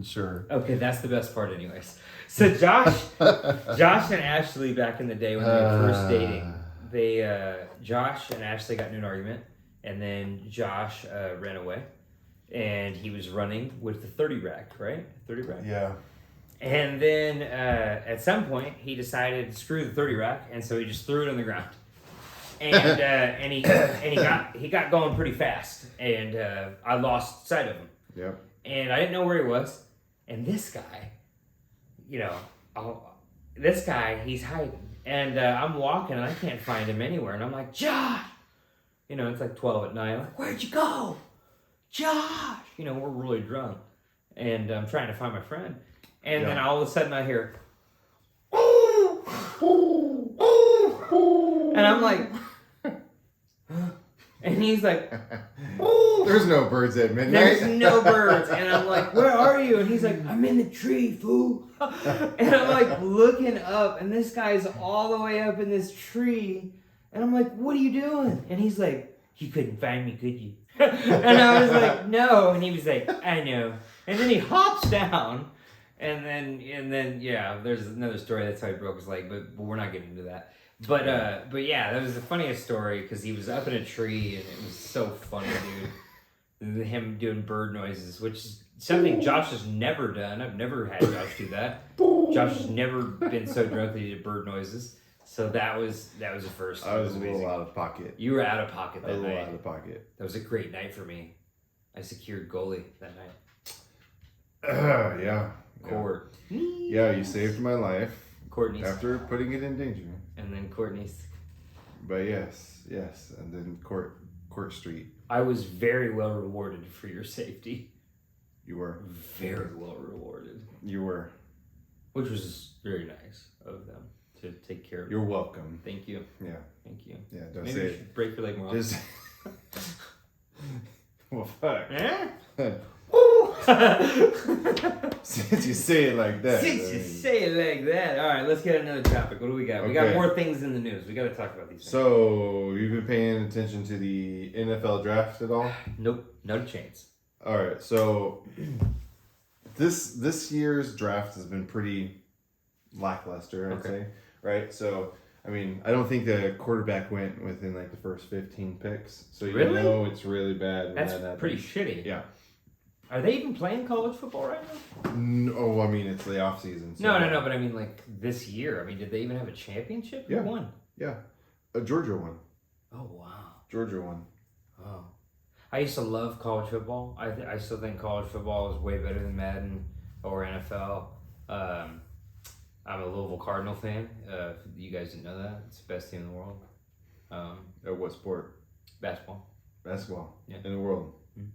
Sure. Okay, that's the best part anyways. So Josh and Ashley back in the day when they were first dating, Josh and Ashley got into an argument, and then Josh ran away, and he was running with the 30 rack, right? 30 rack? Yeah. And then at some point he decided screw the 30 rack, and so he just threw it on the ground. And he got going pretty fast, and I lost sight of him. Yep. And I didn't know where he was. And this guy, he's hiding. And I'm walking and I can't find him anywhere. And I'm like, Josh! It's like 12 at night. I'm like, where'd you go? Josh! We're really drunk. And I'm trying to find my friend. And then all of a sudden I hear, and I'm like, and he's like, there's no birds at midnight. There's no birds. And I'm like, where are you? And he's like, I'm in the tree, fool. And I'm like looking up, and this guy's all the way up in this tree. And I'm like, what are you doing? And he's like, you couldn't find me, could you? And I was like, no. And he was like, I know. And then he hops down. And then yeah, there's another story. That's how he broke his leg, but we're not getting into that. But yeah, that was the funniest story because he was up in a tree and it was so funny, dude. Him doing bird noises, which is something Josh has never done. I've never had Josh do that. Josh has never been so drunk that he did bird noises. So that was the first. I was a little out of pocket. You were out of pocket that night. A little out of pocket. That was a great night for me. I secured goalie that night. Yeah. Court. Yeah, you saved my life. Courtney's. After putting it in danger. And then Courtney's. But yes, and then Court Street. I was very well rewarded for your safety. You were. Very well rewarded. You were. Which was very nice of them to take care of. You're welcome. Thank you. Yeah. Thank you. Yeah, don't Maybe say you it. should break your leg more Just. Well, fuck. Eh? Since you say it like that. Since you say it like that. All right, let's get another topic. What do we got? We got more things in the news. We got to talk about these things. So, you've been paying attention to the NFL draft at all? Nope, not a chance. All right, so this year's draft has been pretty lackluster, I'd say, right? So, I mean, I don't think the quarterback went within like the first 15 picks. So you know it's really bad when That's that happens. pretty shitty. Yeah. Are they even playing college football right now? No, I mean, it's the off season. So. No, but I mean like this year. I mean, did they even have a championship? Yeah. Who won? Yeah. Georgia won. Oh, wow. Georgia won. Oh. I used to love college football. I still think college football is way better than Madden or NFL. I'm a Louisville Cardinal fan. You guys didn't know that. It's the best team in the world. What sport? Basketball. Basketball. Yeah. In the world. Mm-hmm.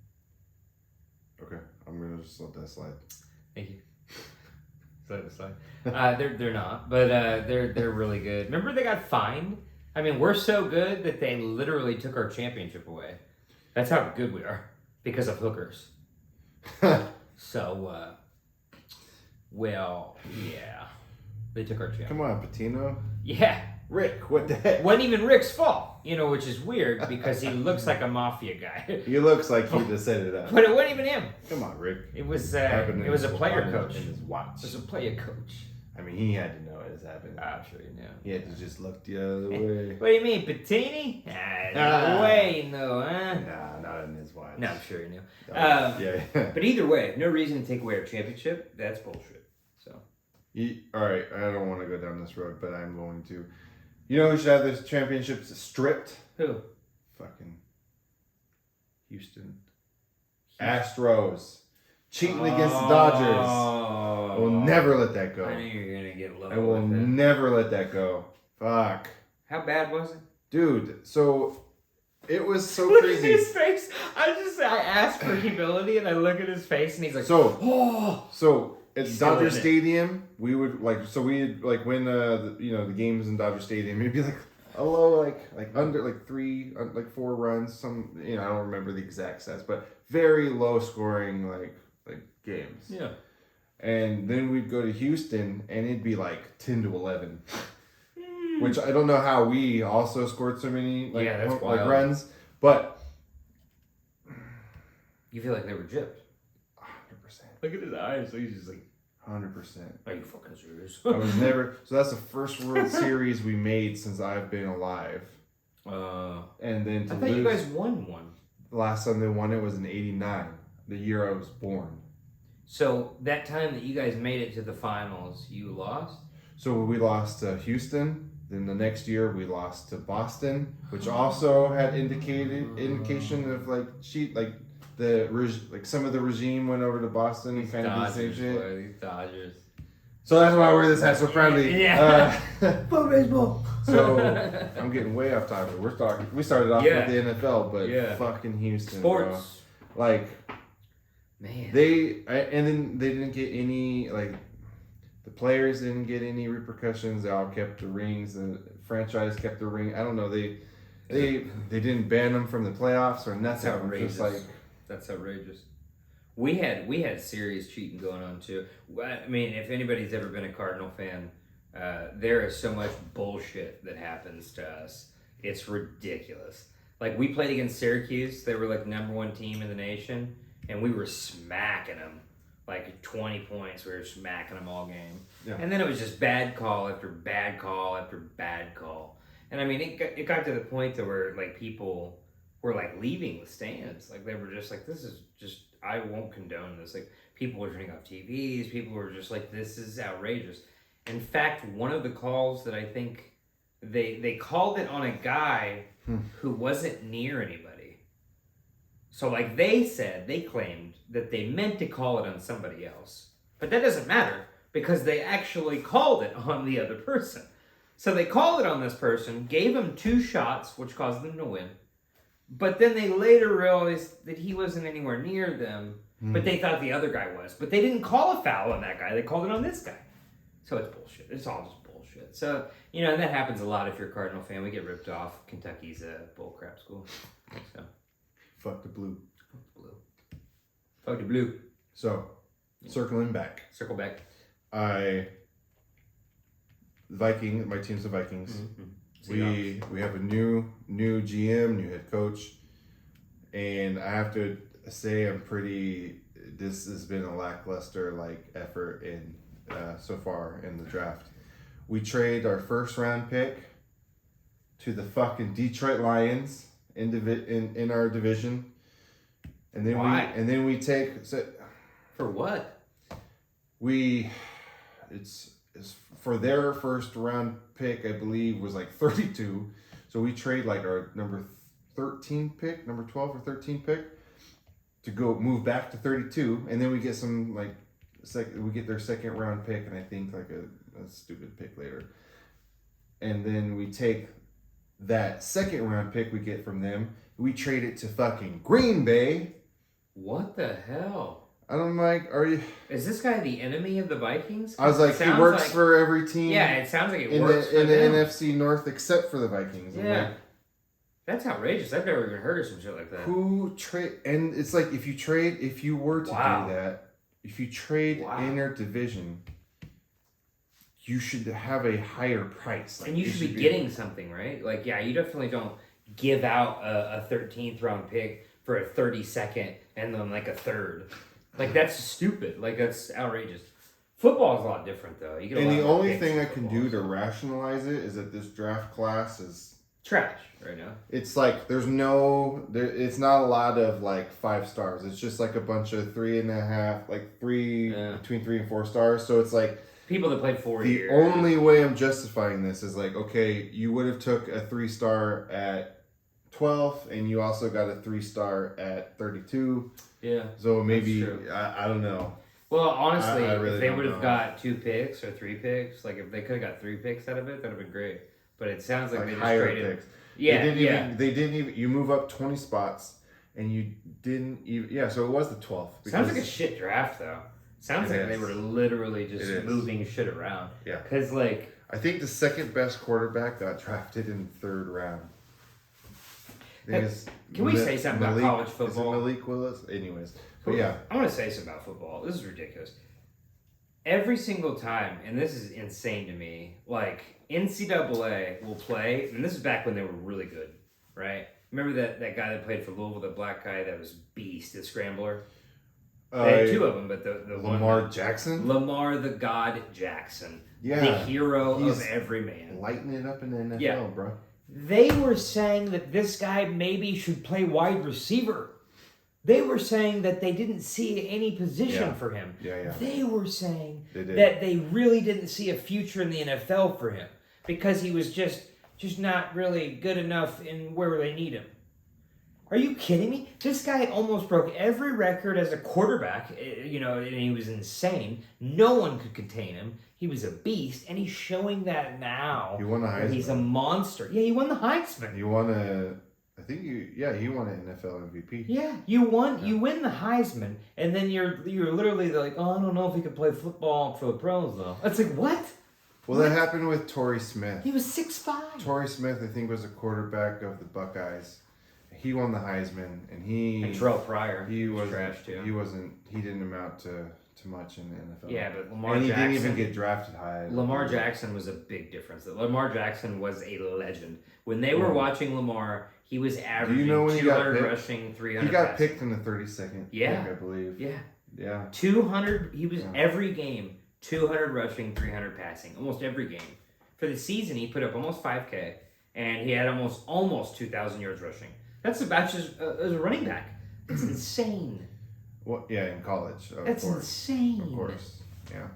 Okay, I'm gonna just let that slide. Thank you. Let it slide. They're not, but they're really good. Remember they got fined? I mean, we're so good that they literally took our championship away. That's how good we are because of hookers. So, well, yeah, they took our championship. Come on, Patino. Yeah. Rick, what the heck? Wasn't even Rick's fault, which is weird because he looks like a mafia guy. He looks like he just set it up. But it wasn't even him. Come on, Rick. It was a player coach. In his watch. It was a player coach. I mean, he had to know it was happening. I'm sure you knew. He had to just look the other way. What do you mean, Patini? No way, no, huh? Nah, not in his watch. No, I'm sure you knew. Yeah. But either way, no reason to take away our championship. That's bullshit. So. All right, I don't want to go down this road, but I'm going to. You know who should have this championships stripped? Who? Fucking Houston. Astros. Cheating against the Dodgers. I will never let that go. I knew you were going to get low. I will never let that go. Fuck. How bad was it? Dude, so it was so look crazy. Look at his face. I asked for humility and I look at his face and he's like, So at Still Dodger in it. Stadium, we'd when the games in Dodger Stadium, it'd be like a low under 4 runs, some I don't remember the exact stats, but very low scoring like games. Yeah. And then we'd go to Houston and it'd be like 10-11. which I don't know how we also scored so many that's wild. runs, but you feel like they were gypped. 100%. Look at his eyes. So he's just like 100%. Are you fucking serious? I was never. So that's the first World Series we made since I've been alive. And then I thought you guys won one. The last time they won it was in '89, the year I was born. So that time that you guys made it to the finals, you lost? So we lost to Houston. Then the next year we lost to Boston, which also had indication of some of the regime went over to Boston and kind of did the same shit. These Dodgers. So that's why I wear this hat so proudly. Yeah. For baseball. So I'm getting way off topic. We started off with the NFL, but fucking Houston, sports, bro. Like, man. And then they didn't get any the players didn't get any repercussions. They all kept the rings. The franchise kept the ring. I don't know. They didn't ban them from the playoffs or nothing. That's outrageous. That's outrageous. We had serious cheating going on too. I mean, if anybody's ever been a Cardinal fan, there is so much bullshit that happens to us. It's ridiculous. Like, we played against Syracuse. They were like #1 team in the nation, and we were smacking them. Like 20 points, we were smacking them all game. Yeah. And then it was just bad call after bad call after bad call. And I mean, it got to the point to where like people were like leaving the stands. Like, they were just like, this is just, I won't condone this. Like, people were turning off TVs. People were just like, this is outrageous. In fact, one of the calls that I think they called it on a guy who wasn't near anybody. So like they claimed that they meant to call it on somebody else. But that doesn't matter because they actually called it on the other person. So they called it on this person, gave him 2 shots, which caused them to win. But then they later realized that he wasn't anywhere near them, but they thought the other guy was. But they didn't call a foul on that guy. They called it on this guy. So it's bullshit. It's all just bullshit. So, and that happens a lot if you're a Cardinal fan. We get ripped off. Kentucky's a bullcrap school. So. Fuck the blue. Fuck the blue. So, circling back. Circle back. My team's the Vikings. Mm-hmm. We have a new GM, new head coach, and I have to say this has been a lackluster effort in so far in the draft. We trade our first round pick to the fucking Detroit Lions in our division, and then we take for what? It's for their first round pick, I believe, was 32. So we trade our number 13 pick, number 12 or 13 pick to go move back to 32, and then we get some we get their second round pick, and I think a stupid pick later, and then we take that second round pick we get from them, we trade it to fucking Green Bay. What the hell? I'm like, is this guy the enemy of the Vikings? I was like, he works for every team. Yeah, it sounds like it works in the NFC North except for the Vikings. Yeah. That's outrageous. I've never even heard of some shit like that. And it's like, if you were to do that, if you trade in your division, you should have a higher price. And you should be getting something, right? You definitely don't give out a 13th round pick for a 32nd and then a third. That's stupid. That's outrageous. Football is a lot different, though. You get and the only thing I can do to rationalize it is that this draft class is trash right now. It's it's not a lot of 5 stars. It's just a bunch of 3.5, between 3 and 4 stars. So it's people that played 4 years. The only way I'm justifying this is okay, you would have took a 3-star at 12, and you also got a 3-star at 32. Yeah. So maybe I don't know. Well, honestly, I really if they would have got 2 picks or 3 picks, if they could have got 3 picks out of it, that would have been great. But it sounds like they just traded picks. Yeah, they didn't even. You move up 20 spots, and you didn't even. Yeah, so it was the 12th. Sounds like a shit draft, though. Sounds like they were literally just moving shit around. Yeah. Because I think the second best quarterback got drafted in the 3rd round. Can we say something about college football? Is it Malik Willis? Anyways. But yeah. I want to say something about football. This is ridiculous. Every single time, and this is insane to me, NCAA will play, and this is back when they were really good, right? Remember that guy that played for Louisville, the black guy that was beast, the scrambler? They had two of them, but the Lamar Jackson? Lamar the God Jackson. Yeah. The hero of every man. Lighting it up in the NFL, bro. They were saying that this guy maybe should play wide receiver. They were saying that they didn't see any position for him. Yeah. They were saying that they really didn't see a future in the NFL for him because he was just not really good enough in where they need him. Are you kidding me? This guy almost broke every record as a quarterback, and he was insane. No one could contain him. He was a beast, and he's showing that now. He won the Heisman. He's a monster. Yeah, he won the Heisman. He won he won an NFL MVP. Yeah, you win the Heisman, and then you're literally like, oh, I don't know if he could play football for the pros though. It's like, what? Well, that happened with Torrey Smith. He was 6'5". Torrey Smith, I think, was a quarterback of the Buckeyes. He won the Heisman, and Terrell Pryor. He was trash too. He didn't amount to much in the NFL. Yeah, but Lamar Jackson. Jackson. He didn't even get drafted high. Lamar Jackson was a big difference. Lamar Jackson was a legend. When they were watching Lamar, he was averaging 200 rushing, 300 He got passing. picked in the 32nd pick, I believe. Yeah. 200. He was every game 200 rushing, 300 passing, almost every game. For the season, he put up almost 5K, and he had almost 2,000 yards rushing. That's about just as a running back. That's insane. Well, yeah, in college. That's insane. Of course, yeah.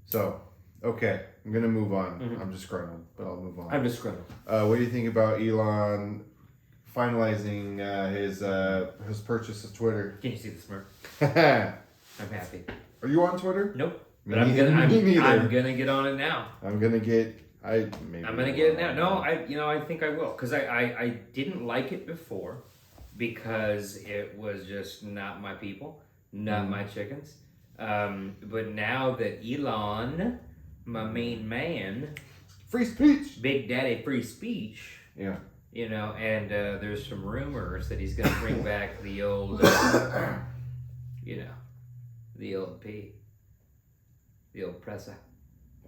So, okay, I'm gonna move on. Mm-hmm. I'm disgruntled, but I'll move on. I'm disgruntled. What do you think about Elon finalizing his purchase of Twitter? Can you see the smirk? I'm happy. Are you on Twitter? Nope. But I'm gonna get on it now. I'm gonna get it now. No, I think I will, because I didn't like it before because it was just not my people, not my chickens. But now that Elon, my main man, free speech, Big Daddy free speech. Yeah. And there's some rumors that he's gonna bring back the old, the old P, the old presser.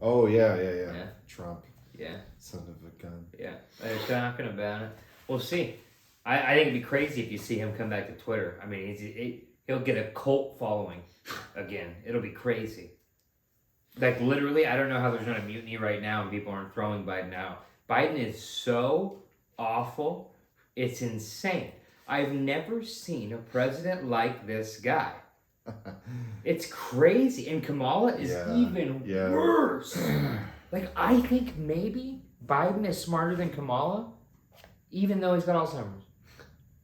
Oh yeah. Trump. Yeah. Son of a gun. Yeah. They're talking about it. We'll see. I think it'd be crazy if you see him come back to Twitter. I mean, he'll get a cult following again. It'll be crazy. Like, literally, I don't know how there's not a mutiny right now and people aren't throwing Biden out. Biden is so awful. It's insane. I've never seen a president like this guy. It's crazy. And Kamala is even worse. Like, I think maybe Biden is smarter than Kamala, even though he's got Alzheimer's.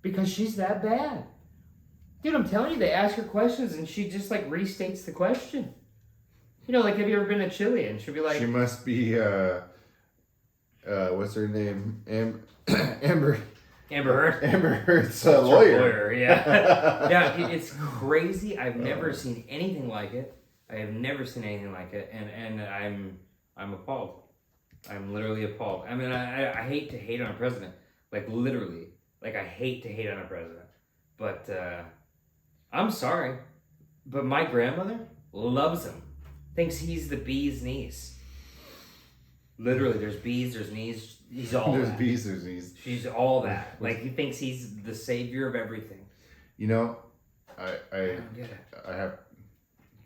Because she's that bad. Dude, I'm telling you, they ask her questions and she just, like, restates the question. Like, have you ever been to Chile? And she'll be like... She must be, what's her name? Amber Heard. Amber Heard's lawyer. Yeah. Yeah, it's crazy. I've never seen anything like it. I have never seen anything like it. And I'm appalled. I'm literally appalled. I mean, I hate to hate on a president. Like, literally. Like, I hate to hate on a president. But, I'm sorry. But my grandmother loves him. Thinks he's the bee's knees. Literally, there's bees, there's knees. He's all there's that. Bees, there's knees. She's all that. Like, he thinks he's the savior of everything. I don't get it. I have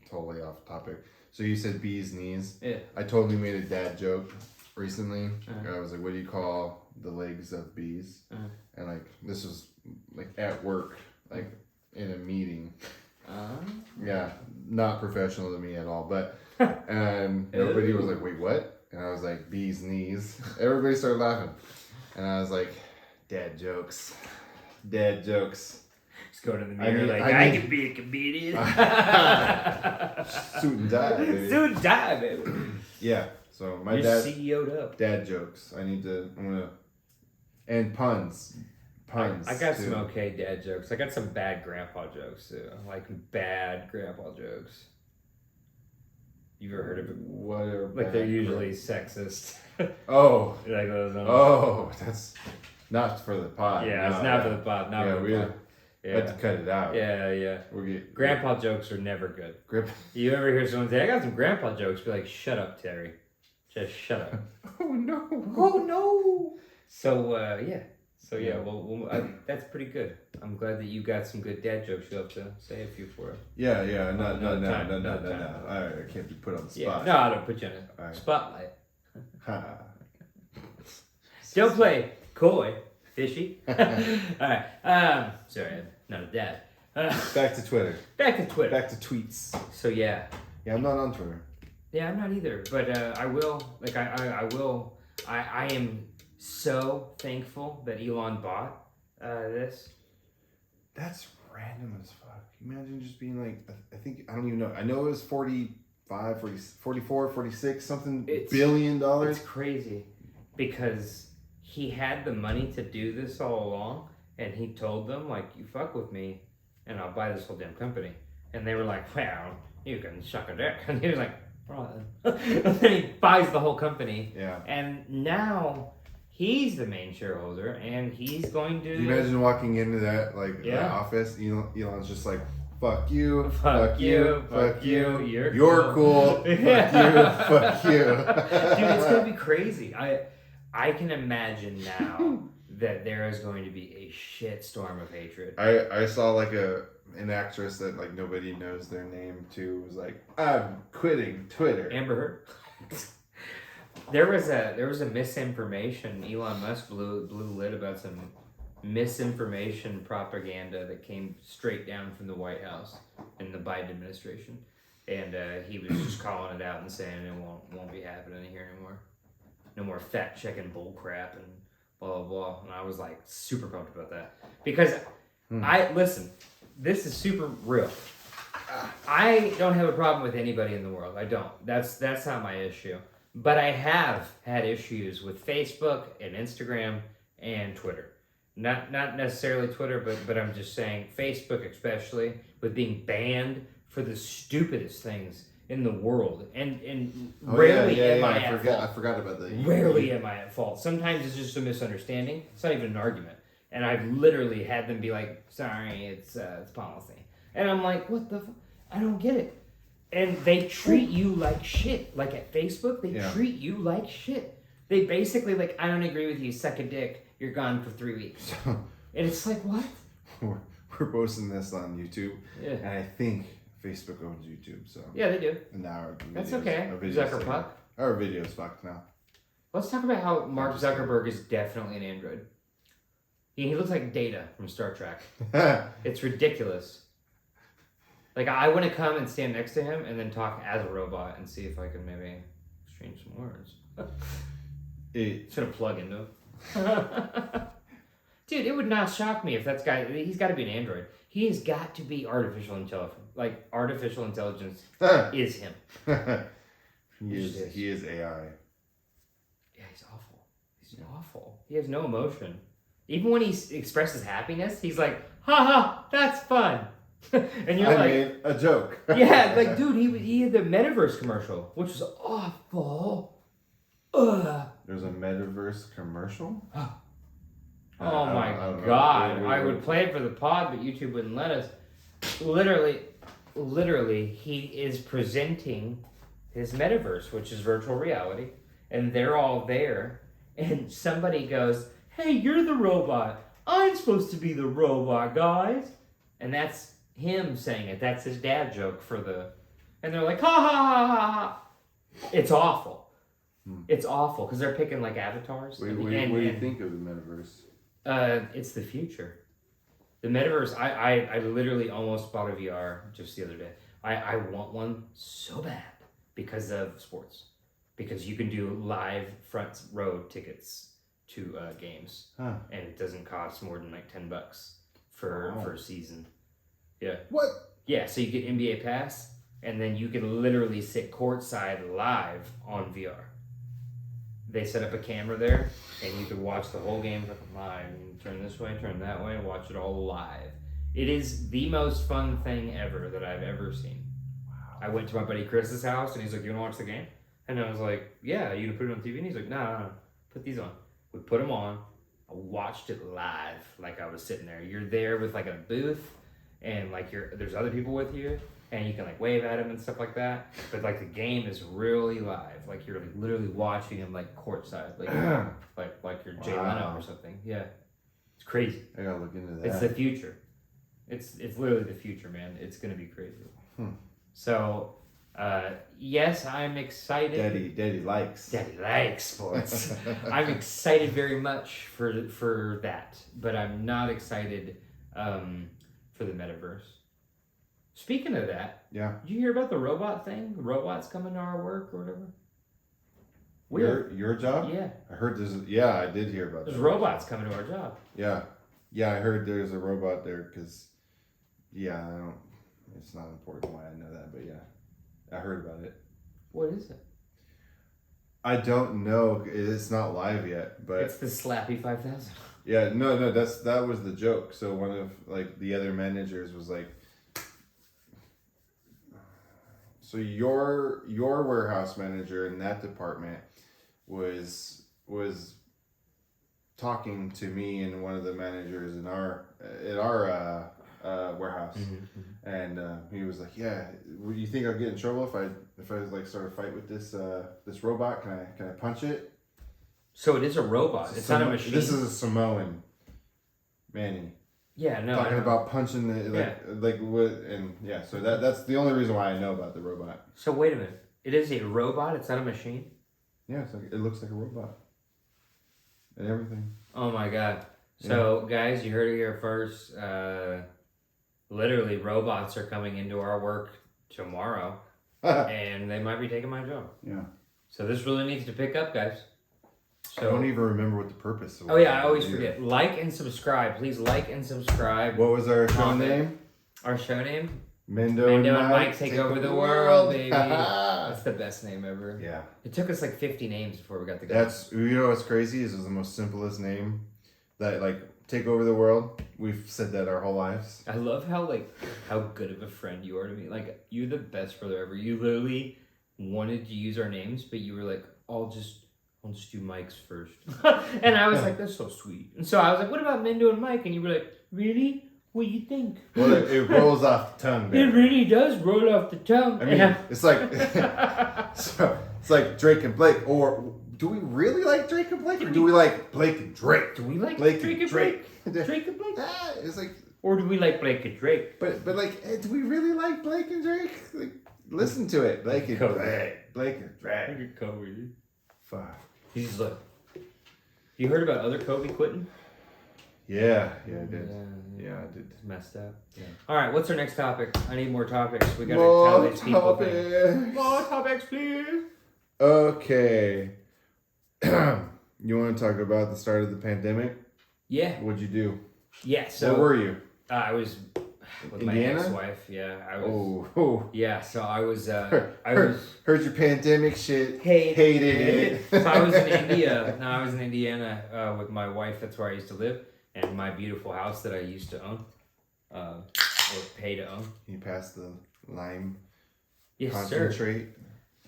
totally off topic. So you said bees knees. Yeah. I totally made a dad joke recently. I was like, what do you call the legs of bees? And like, this was like at work, like in a meeting. Yeah, not professional to me at all, but and nobody was like, wait, what? And I was like, bees knees. Everybody started laughing. And I was like, dad jokes. Just go to the mirror I can be a comedian. Suit and tie, baby. Suit and tie, baby. Yeah, so my You're dad... CEO'd up. Dad jokes. And puns. I got some okay dad jokes. I got some bad grandpa jokes, too. Like, bad grandpa jokes. You've ever heard of it? What? Like, they're usually sexist. Oh. Like those. Oh, that's not for the pod. Yeah, it's not for the pod. Not for the pod. Yeah. Had to cut it out. Yeah. Grandpa jokes are never good. You ever hear someone say, I got some grandpa jokes? Be like, shut up, Terry. Just shut up. Oh no. Oh no. So that's pretty good. I'm glad that you got some good dad jokes. You'll have to say a few for us. Yeah. No. Time. I can't be put on the spot. Yeah. No, I don't put you on a spotlight. Don't play coy, fishy. All right. Sorry, I'm not a dad. Back to Twitter. Back to tweets. So yeah. Yeah, I'm not on Twitter. Yeah, I'm not either. But I will. Like I will. I am so thankful that Elon bought this. That's random as fuck. Imagine just being like, I don't even know. I know it was 45, 40, 44, 46, something billion dollars. It's crazy because he had the money to do this all along, and he told them, like, you fuck with me, and I'll buy this whole damn company. And they were like, well, you can suck a dick. And he was like, right. And then he buys the whole company. Yeah. And now he's the main shareholder, and he's going to... Can you imagine walking into that office? Elon's just like, fuck you, fuck you, you're cool, fuck you. Dude, it's gonna be crazy. I can imagine now that there is going to be a shit storm of hatred. I saw like an actress that like nobody knows their name too was like, I'm quitting Twitter. Amber Heard. There was a misinformation. Elon Musk blew lid about some misinformation propaganda that came straight down from the White House in the Biden administration, and he was just calling it out and saying it won't be happening here anymore. No more fact checking bull crap and blah blah blah. And I was like super pumped about that because listen, this is super real. I don't have a problem with anybody in the world. I don't. That's not my issue. But I have had issues with Facebook and Instagram and Twitter. Not necessarily Twitter, but I'm just saying Facebook especially, with being banned for the stupidest things in the world. And rarely am I at fault. I forgot about that. Rarely am I at fault. Sometimes it's just a misunderstanding. It's not even an argument. And I've literally had them be like, sorry, it's policy. And I'm like, what the I don't get it. And they treat you like shit. Like at Facebook, they treat you like shit. They basically like, I don't agree with you, suck a dick. You're gone for 3 weeks. And it's like, what? We're posting this on YouTube. Yeah. And I think Facebook owns YouTube, so. Yeah, they do. And now our videos, that's okay. Zuckerpuck. Our video's fucked now. Let's talk about how Mark Zuckerberg is definitely an android. He looks like Data from Star Trek. It's ridiculous. Like, I want to come and stand next to him and then talk as a robot and see if I can maybe exchange some words. It's going to plug into him. Dude, it would not shock me if that's guy. He's got to be an android. He has got to be artificial intelligence. Like, artificial intelligence is him. He is AI. Yeah, he's awful. He's awful. He has no emotion. Even when he expresses happiness, he's like, ha ha, that's fun. And you're I made a joke. Yeah, like, dude, he had the Metaverse commercial, which was awful. There's a Metaverse commercial? Oh my god. I would play it for the pod, but YouTube wouldn't let us. Literally, he is presenting his Metaverse, which is virtual reality, and they're all there, and somebody goes, hey, you're the robot. I'm supposed to be the robot, guys. And that's him saying it. That's his dad joke for the... And they're like, ha ha ha ha ha. It's awful. It's awful, because they're picking, like, avatars. What do you think of the Metaverse? It's the future. The Metaverse, I literally almost bought a VR just the other day. I want one so bad because of sports. Because you can do live front row tickets to games. And it doesn't cost more than like $10 for a season. Yeah. What? Yeah, so you get NBA Pass, and then you can literally sit courtside live on VR. They set up a camera there, and you can watch the whole game live. And turn this way, turn that way, and watch it all live. It is the most fun thing ever that I've ever seen. Wow. I went to my buddy Chris's house, and he's like, you want to watch the game? And I was like, yeah, you gonna put it on TV? And he's like, no, put these on. We put them on. I watched it live like I was sitting there. You're there with like a booth, and like there's other people with you, and you can like wave at them and stuff like that. But like the game is really live. Like you're like literally watching them like courtside, like you're Jay Leno or something. Yeah, it's crazy. I gotta look into that. It's the future. It's literally the future, man. It's gonna be crazy. So, yes, I'm excited. Daddy likes sports. I'm excited very much for that, but I'm not excited for the metaverse. Speaking of that, yeah, did you hear about the robot thing? The robots coming to our work or Your whatever? job? Yeah. I heard there's. Yeah, I did hear about that. There's robots coming to our job. Yeah, I heard there's a robot there because. Yeah, I don't. It's not important why I know that, but yeah, I heard about it. What is it? I don't know. It's not live yet, but it's the Slappy 5000. Yeah, no, that was the joke. So one of like the other managers was like, so your warehouse manager in that department was talking to me and one of the managers in our warehouse, and he was like, "Yeah, you think I'll get in trouble if I like start a fight with this robot? Can I punch it?" So it is a robot. It's not a machine. This is a Samoan Manny. Yeah, no. Talking about punching so that's the only reason why I know about the robot. So wait a minute. It is a robot. It's not a machine. Yeah, it looks like a robot and everything. Oh my god. So guys, you heard it here first. Literally, robots are coming into our work tomorrow, and they might be taking my job. Yeah. So this really needs to pick up, guys. So, I don't even remember what the purpose was. Oh yeah, I always forget. Like and subscribe. Please like and subscribe. What was our show name? Our show name? Mendo and Mike take over the world, baby. That's the best name ever. Yeah. It took us like 50 names before we got the guy. That's, you know what's crazy is it was the most simplest name that like take over the world. We've said that our whole lives. I love how good of a friend you are to me. Like, you're the best brother ever. You literally wanted to use our names, but you were like, I'll just do Mike's first. And I was like, that's so sweet. And so I was like, what about Mendo and Mike? And you were like, really? What do you think? Well, it rolls off the tongue, man. It really does roll off the tongue. I mean, it's like it's like Drake and Blake. Or do we really like Drake and Blake, or do we like Blake and Drake? Do we like Blake Drake and Blake? Drake and Blake? It's like. Or do we like Blake and Drake? But like, do we really like Blake and Drake? Like, listen to it, Blake and Drake. Blake and Drake. Look at Kobe. Fuck. He's like, you heard about other Kobe quitting? Yeah, I did. Yeah, I did. It's messed up. Yeah. All right, what's our next topic? I need more topics. We gotta tell these people things. More topics, please. Okay. You want to talk about the start of the pandemic? Yeah. What'd you do? Yeah. So where were you? I was with Indiana? my ex-wife. Yeah. I was. Oh. Yeah. So I was. Heard your pandemic shit. Hated it. So I was in India. No, I was in Indiana with my wife. That's where I used to live, and my beautiful house that I used to own, or pay to own. You passed the lime concentrate. Sir.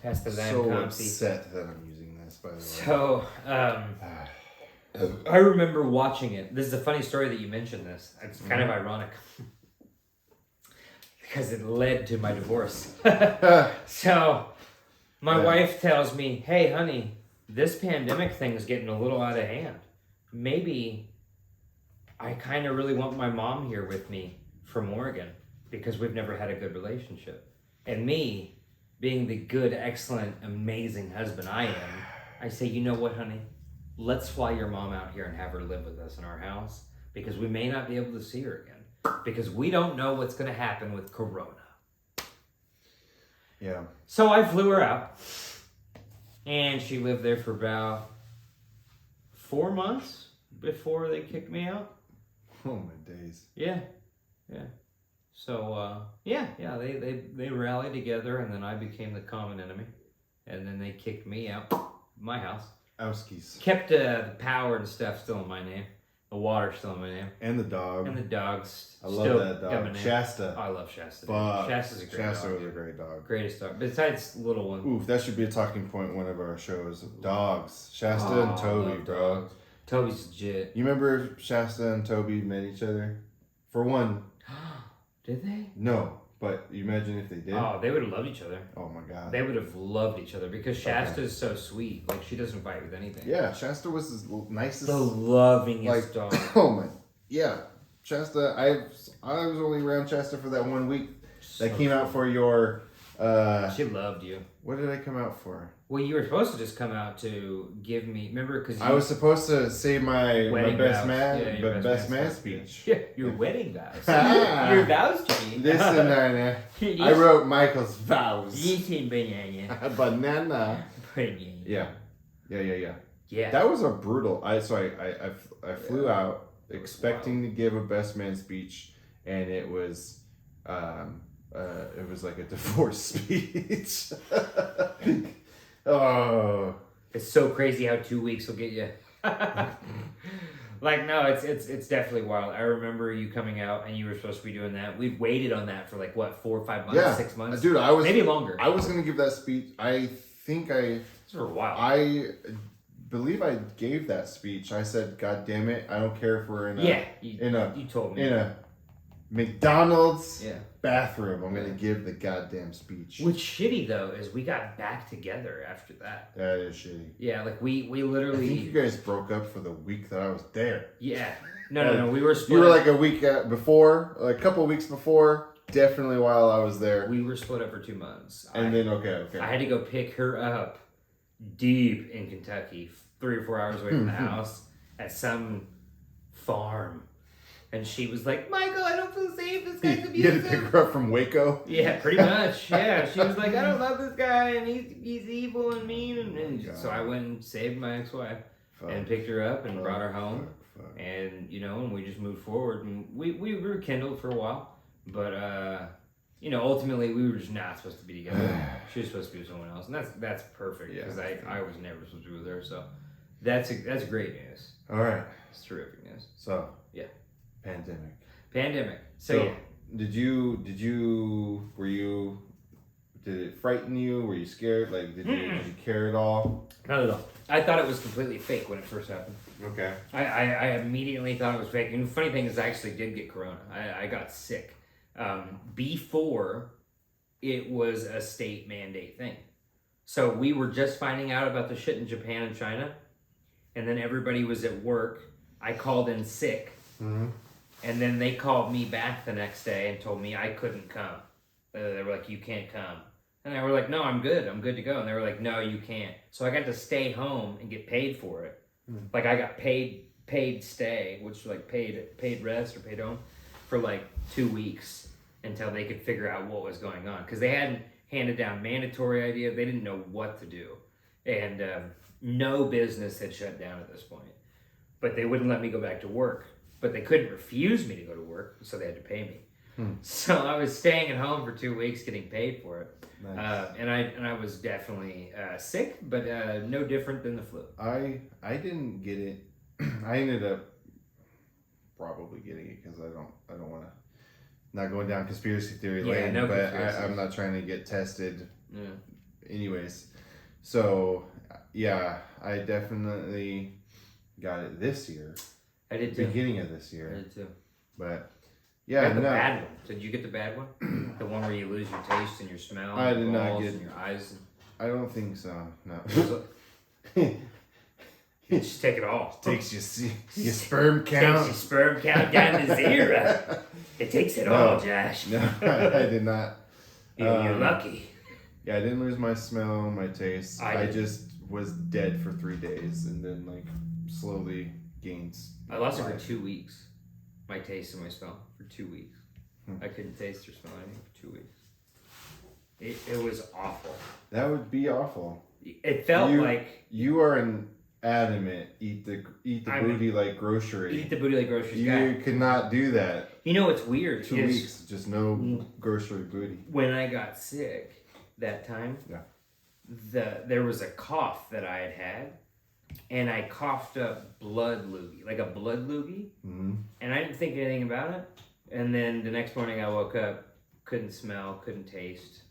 Passed the lime so concentrate. Upset that I'm using this, by the way. So I remember watching it. This is a funny story that you mentioned this. It's kind of ironic. Because it led to my divorce. So, my wife tells me, hey, honey, this pandemic thing is getting a little out of hand. Maybe I kind of really want my mom here with me from Oregon because we've never had a good relationship. And me, being the good, excellent, amazing husband I am, I say, you know what, honey? Let's fly your mom out here and have her live with us in our house because we may not be able to see her again. Because we don't know what's going to happen with Corona. Yeah. So I flew her out. And she lived there for about 4 months before they kicked me out. Oh, my days. Yeah. So, they rallied together, and then I became the common enemy. And then they kicked me out of my house. Ouskies. Kept the power and stuff still in my name. The water's still in my name. And the dog. And the dog's I love that dog. name. Shasta. I love Shasta. Shasta's a great dog. Shasta was a great dog. Greatest dog. Besides little one. Oof, that should be a talking point in one of our shows. Dogs. Shasta and Toby, bro. Dogs. Toby's legit. You remember Shasta and Toby met each other? For one, Did they? No, but you imagine if they did. Oh, they would have loved each other. Oh my God. They would have loved each other because Shasta is so sweet. Like, she doesn't fight with anything. Yeah, Shasta was his nicest. The lovingest dog. Oh my. Yeah, Shasta. I was only around Shasta for that 1 week. That came out for your. She loved you. What did I come out for? Well, you were supposed to just come out to give me. Remember, because I was supposed to say my best vows. man, Yeah, your best man speech. Yeah, your wedding vows. Your vows to me. Listen, Nana. I wrote Michael's vows. Listen, banana. Banana. Banana. Yeah. That was a brutal. I flew out expecting to give a best man speech, and it was like a divorce speech. Oh, it's so crazy how 2 weeks will get you. Like, no, it's definitely wild. I remember you coming out and you were supposed to be doing that. We've waited on that for like what, 4 or 5 months, 6 months, dude. maybe longer. I was gonna give that speech. I think It's for a while. I believe I gave that speech. I said, "God damn it! I don't care if we're in a you told me in a McDonald's bathroom. I'm gonna Yeah. give the goddamn speech." What's shitty though is we got back together after that. That is shitty. Yeah, like we I literally. think you guys broke up for the week that I was there. Yeah. No. We were split. You were like a week before, like a couple weeks before. Definitely while I was there. We were split up for 2 months. And then okay. I had to go pick her up deep in Kentucky, 3 or 4 hours away from the house at some farm. And she was like, "Michael, I don't feel safe. This guy's abusive." You had to pick her up from Waco? Yeah, pretty much. Yeah, she was like, "I don't love this guy, and he's evil and mean." And so I went and saved my ex-wife and picked her up and brought her home. And, and we just moved forward. And we rekindled for a while. But, ultimately, we were just not supposed to be together. She was supposed to be with someone else. And that's perfect because I was never supposed to be with her. So that's great news. All right. It's terrific news. So, yeah. Pandemic. So yeah. Did it frighten you? Were you scared? Like, did you care at all? Not at all. I thought it was completely fake when it first happened. Okay. I immediately thought it was fake. And the funny thing is I actually did get corona. I got sick before it was a state mandate thing. So we were just finding out about the shit in Japan and China. And then everybody was at work. I called in sick. Mm-hmm. And then they called me back the next day and told me I couldn't come. They were like, "You can't come." And I were like, "No, I'm good. I'm good to go." And they were like, "No, you can't." So I got to stay home and get paid for it. Like I got paid stay, which like paid rest or paid home for like 2 weeks until they could figure out what was going on. Because they hadn't handed down mandatory idea. They didn't know what to do. And no business had shut down at this point. But they wouldn't let me go back to work. But they couldn't refuse me to go to work, so they had to pay me. So I was staying at home for 2 weeks getting paid for it. Nice. And I was definitely sick, but no different than the flu. I didn't get it. I ended up probably getting it because I don't want to, not going down conspiracy theory lane, but I'm not trying to get tested anyways. So yeah, I definitely got it this year. I did too. Beginning of this year. I did too. But yeah, I got the bad one. Did you get the bad one? The one where you lose your taste and your smell? I did and not get. And your eyes. I don't think so. No. You just take it all. Takes your sperm count. Takes your sperm count down to 0. It takes it all, Josh. No, I did not. You're lucky. Yeah, I didn't lose my smell, my taste. I just was dead for 3 days and then like slowly gains. I lost it for 2 weeks. My taste and my smell for 2 weeks. I couldn't taste or smell anything for 2 weeks. It was awful. That would be awful. It felt like you are an adamant eat the booty like grocery. Eat the booty like groceries. You could not do that. You know what's weird? 2 weeks, just no grocery booty. When I got sick that time, there was a cough that I had. And I coughed up blood loogie, like a blood loogie. Mm-hmm. And I didn't think anything about it. And then the next morning I woke up, couldn't smell, couldn't taste.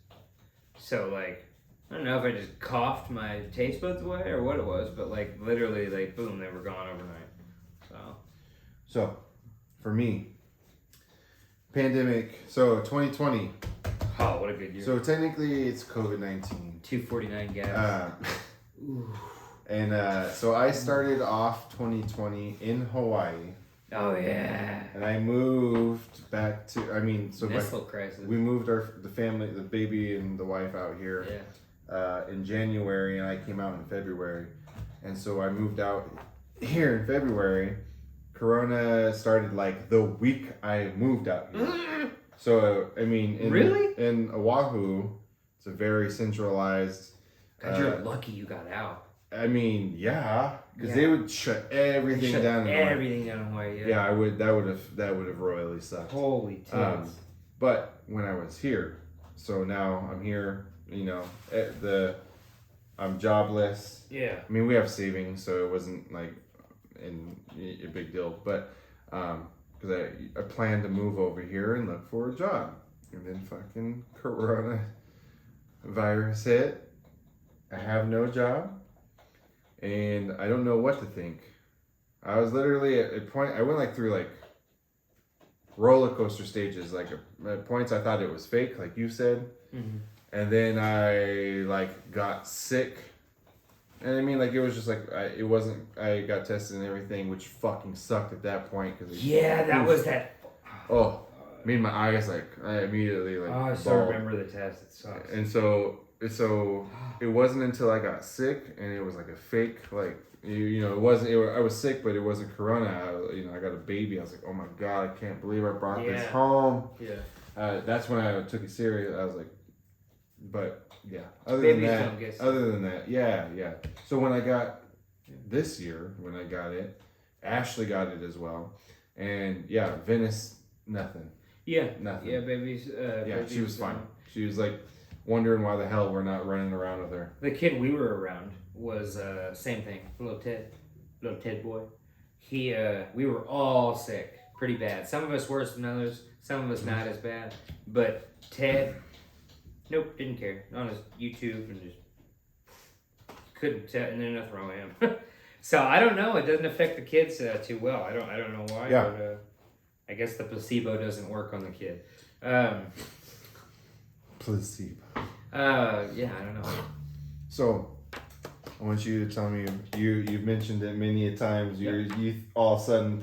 So like, I don't know if I just coughed my taste buds away or what it was, but like literally like boom, they were gone overnight. So for me, Pandemic. So 2020. Oh, what a good year. So technically it's COVID-19. 249 gas. So I started off 2020 in Hawaii. Oh yeah. And I moved back to. Nestle crisis. We moved the family, the baby and the wife out here. In January, and I came out in February, and so I moved out here in February. Corona started like the week I moved out here. So in Oahu, it's a very centralized. God, you're lucky you got out. Because they would shut everything down. Everything down in Hawaii. Yeah, I would. That would have royally sucked. Holy tits. But when I was here, so now I'm here. I'm jobless. Yeah. I mean, we have savings, so it wasn't like a big deal. But because I planned to move over here and look for a job, and then fucking Corona virus hit. I have no job. And I don't know what to think. I was literally at a point, I went through roller coaster stages. At points I thought it was fake, like you said. Mm-hmm. And then I got sick. And it was just it wasn't, I got tested and everything, which fucking sucked at that point. Was that. Oh, made my eyes I immediately I still remember the test. It sucks. And so it wasn't until I got sick and it was a fake, it wasn't, I was sick, but it wasn't Corona. I got a baby. I was like, oh my God, I can't believe I brought this home. Yeah. That's when I took it serious. I was like, but yeah, other than that, yeah. So when I got this year, when I got it, Ashley got it as well. And yeah, Venice, nothing. Yeah. Nothing. Yeah, baby's. She was fine. She was wondering why the hell we're not running around with her. The kid we were around was same thing. Little Ted boy. We were all sick, pretty bad. Some of us worse than others. Some of us not as bad. But Ted, nope, didn't care. On his YouTube and just couldn't tell, and then nothing wrong with him. So I don't know. It doesn't affect the kids too well. I don't know why. Yeah. But, I guess the placebo doesn't work on the kid. Placebo. I don't know. So, I want you to tell me, you've mentioned it many a times, you all of a sudden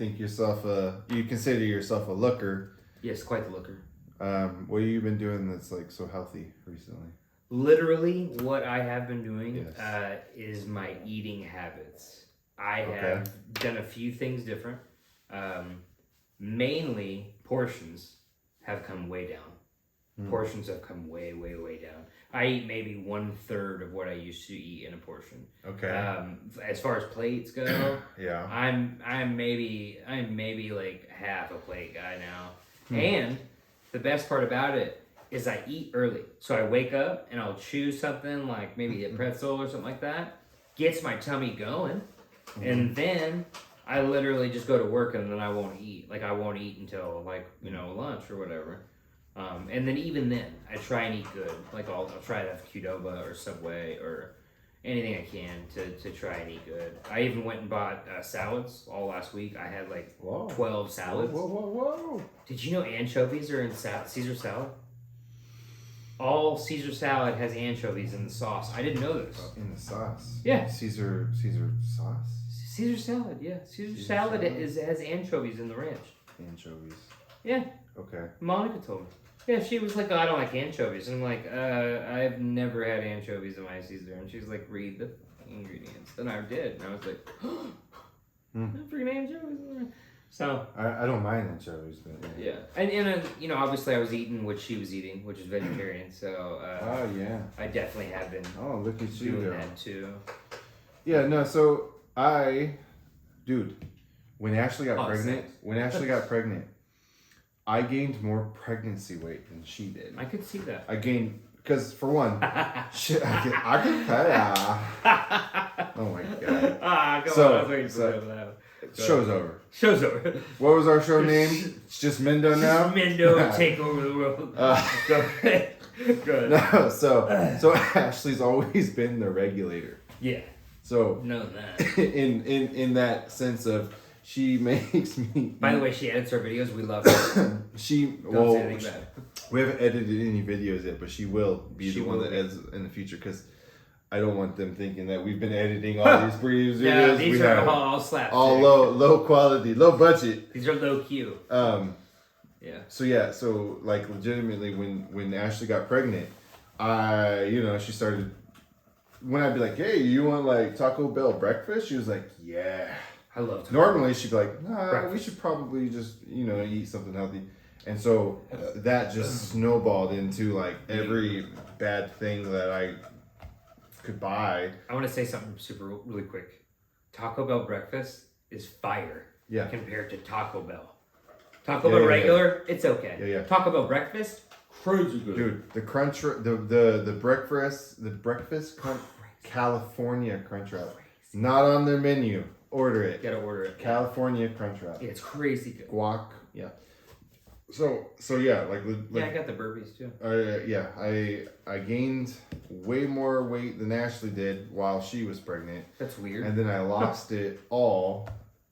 you consider yourself a looker. Yes, quite the looker. What have you been doing that's so healthy recently? Literally, what I have been doing is my eating habits. I have done a few things different. Mainly, portions have come way down. Portions have come way, way, way down. I eat maybe 1/3 of what I used to eat in a portion. Okay. As far as plates go, yeah, I'm maybe half a plate guy now. And the best part about it is I eat early. So I wake up and I'll chew something like maybe a pretzel or something like that. Gets my tummy going, and then I literally just go to work and then I won't eat. I won't eat until lunch or whatever. And then even then, I try and eat good. I'll try to have Qdoba or Subway or anything I can to try and eat good. I even went and bought salads all last week. I had 12 salads. Whoa. Did you know anchovies are in Caesar salad? All Caesar salad has anchovies in the sauce. I didn't know this. In the sauce? Yeah. Caesar sauce? Caesar salad, yeah. Caesar salad has anchovies in the ranch. Anchovies. Yeah. Okay. Monica told me. Yeah, she was like, oh, I don't like anchovies. And I'm like, I've never had anchovies in my Caesar. And she's like, read the ingredients. And I did. And I was like, freaking anchovies. So. I don't mind anchovies, but yeah. And obviously I was eating what she was eating, which is vegetarian. So. Oh, yeah. I definitely have been. Oh, look at you doing that too. Yeah, no, so when Ashley got pregnant, I gained more pregnancy weight than she did. I could see that. I gained, because for one, shit, I can tell. Oh my God. Come on, I was waiting for that. Show's over. Show's over. What was our show name? It's just Mendo now? Mendo take over the world. Go ahead. No, so Ashley's always been the regulator. Yeah. So know that. in that sense of She makes me. By the way, she edits our videos. We love her. Don't say anything bad. We haven't edited any videos yet, but she will be the one that be. edits in the future because I don't want them thinking that we've been editing all these previous videos. No, these are all slap. All low quality, low budget. These are low Q. Yeah. So like legitimately, when Ashley got pregnant, she started. When I'd be like, "Hey, you want like Taco Bell breakfast?" She was like, "Yeah." I love Taco Normally she'd be like, "Nah, breakfast. We should probably just eat something healthy," and so that just snowballed into like every bad thing that I could buy. I want to say something really quick. Taco Bell breakfast is fire. Yeah. Compared to Taco Bell. Taco Bell regular, it's okay. Yeah. Taco Bell breakfast, crazy good. Dude, the crunch, the breakfast California crunch wrap, not on their menu. Order it. Gotta order it. California crunch wrap. Yeah, it's crazy good. Guac. Yeah. So yeah, like I got the burpees too. I gained way more weight than Ashley did while she was pregnant. That's weird. And then I lost it all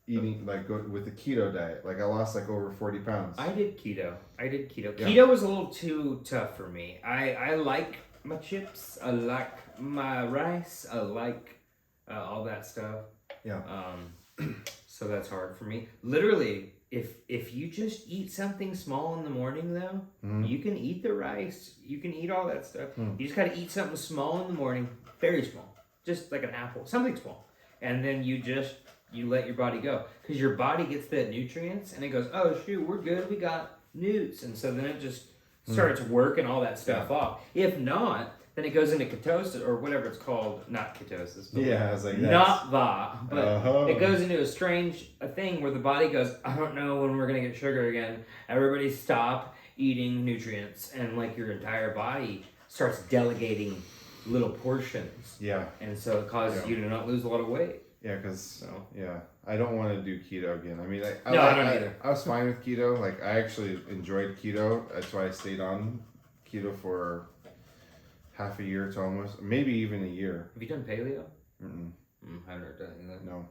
eating with the keto diet. Like I lost like over 40 pounds. I did keto. Yeah. Keto was a little too tough for me. I like my chips. I like my rice. I like all that stuff. Yeah. So that's hard for me. Literally, if you just eat something small in the morning though, you can eat the rice. You can eat all that stuff. You just gotta eat something small in the morning, very small, just like an apple, something small, and then you let your body go because your body gets the nutrients and it goes, oh shoot, we're good, we got newts, and so then it just starts working all that stuff off. If not, then it goes into ketosis or whatever it's called, not ketosis. But I was like, not that, but it goes into a thing where the body goes, I don't know when we're gonna get sugar again. Everybody stop eating nutrients, and like your entire body starts delegating little portions. Yeah. And so it causes you to not lose a lot of weight. Yeah, I don't want to do keto again. I mean, I don't either. I was fine with keto. Like, I actually enjoyed keto. That's why I stayed on keto for half a year to almost, maybe even a year. Have you done paleo? I haven't heard that. No.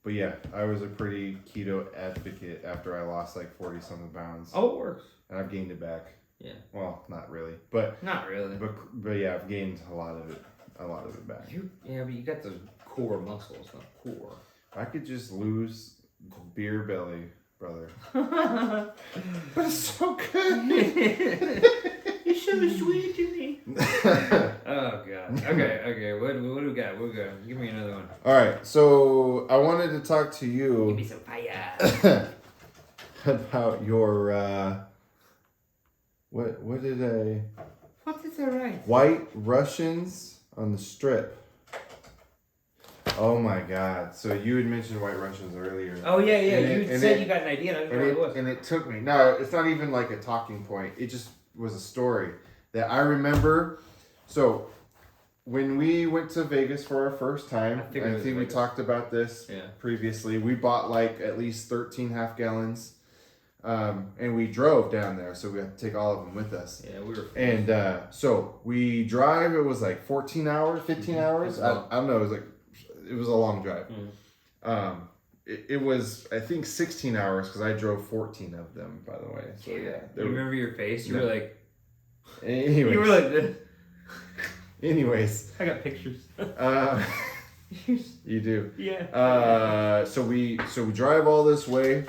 But yeah, I was a pretty keto advocate after I lost like 40 something pounds. Oh, it works. And I've gained it back. Yeah. Well, not really, but not really. But yeah, I've gained a lot of it back. But you got the core muscles, not core. I could just lose beer belly, brother. But it's so good. You're so sweet to me. Oh god. Okay. What do we got? Give me another one. All right. So I wanted to talk to you. Give me some fire. About your what is that right? White Russians on the Strip. Oh my God! So you had mentioned White Russians earlier. Oh yeah. You said you got an idea. I didn't know what it was. And it took me. No, it's not even like a talking point. It just was a story that I remember. So when we went to Vegas for our first time, I think we talked about this previously. We bought like at least 13 half gallons. And we drove down there, so we had to take all of them with us. Yeah, we were. And so we drive. It was like 14 hours, 15 hours. I don't know. It was a long drive. It was, I think, 16 hours because I drove 14 of them. By the way. So yeah. You remember your face? You were like. Anyways. You were like this. Anyways. I got pictures. You do. Yeah. So we drive all this way.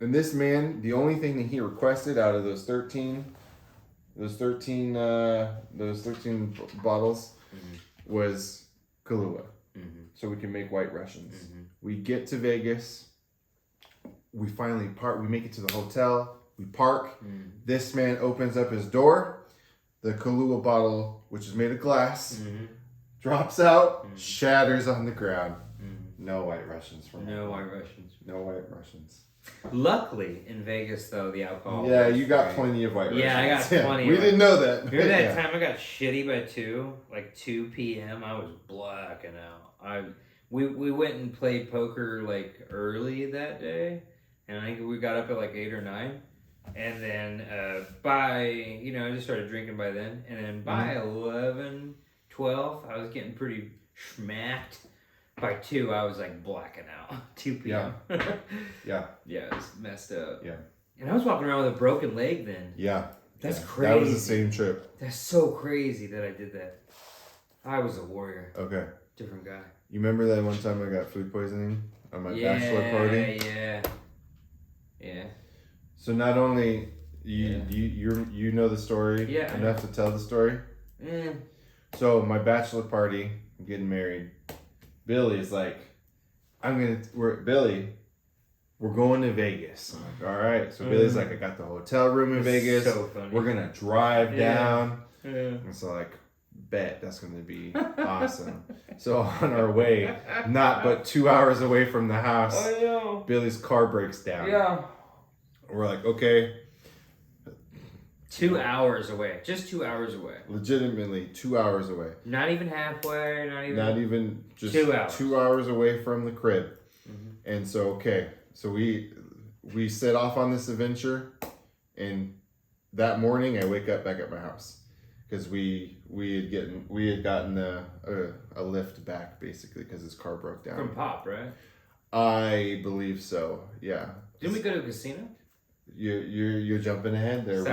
And this man, the only thing that he requested out of those 13 bottles was Kahlua. So we can make White Russians. We get to Vegas. We finally park. We make it to the hotel. We park. This man opens up his door. The Kahlua bottle, which is made of glass, drops out, shatters on the ground. No White Russians for me. No White Russians. No White Russians. Luckily, in Vegas, though, the alcohol. Yeah, you got plenty of White Russians. Yeah, I got plenty. We didn't know that. Remember that time I got shitty by 2 p.m.? I was blacking out. We went and played poker like early that day, and I think we got up at like 8 or 9. And then I just started drinking by then. And then by 11, 12, I was getting pretty schmacked. By 2, I was like blacking out. 2 p.m. Yeah. Yeah, it was messed up. Yeah. And I was walking around with a broken leg then. Yeah. That's yeah. crazy. That was the same trip. That's so crazy that I did that. I was a warrior. Okay. Different guy. You remember that one time I got food poisoning on my bachelor party? Yeah. So not only you know the story enough to tell the story. Mm. So my bachelor party, I'm getting married. Billy's like, we're going to Vegas. I'm like, all right. So Billy's like, I got the hotel room in Vegas. So funny. We're gonna drive down. Yeah. And so like, bet that's gonna be awesome. So on our way, not but 2 hours away from the house, I know. Billy's car breaks down. Yeah. We're like, okay. 2 hours away. Just 2 hours away. Legitimately 2 hours away. Not even halfway. Not even just 2 hours. 2 hours away from the crib. Mm-hmm. And so okay, so we set off on this adventure, and that morning I wake up back at my house because we had gotten a lift back basically because his car broke down. From Pop, right? I believe so. Yeah. Didn't we go to a casino? You're jumping ahead there.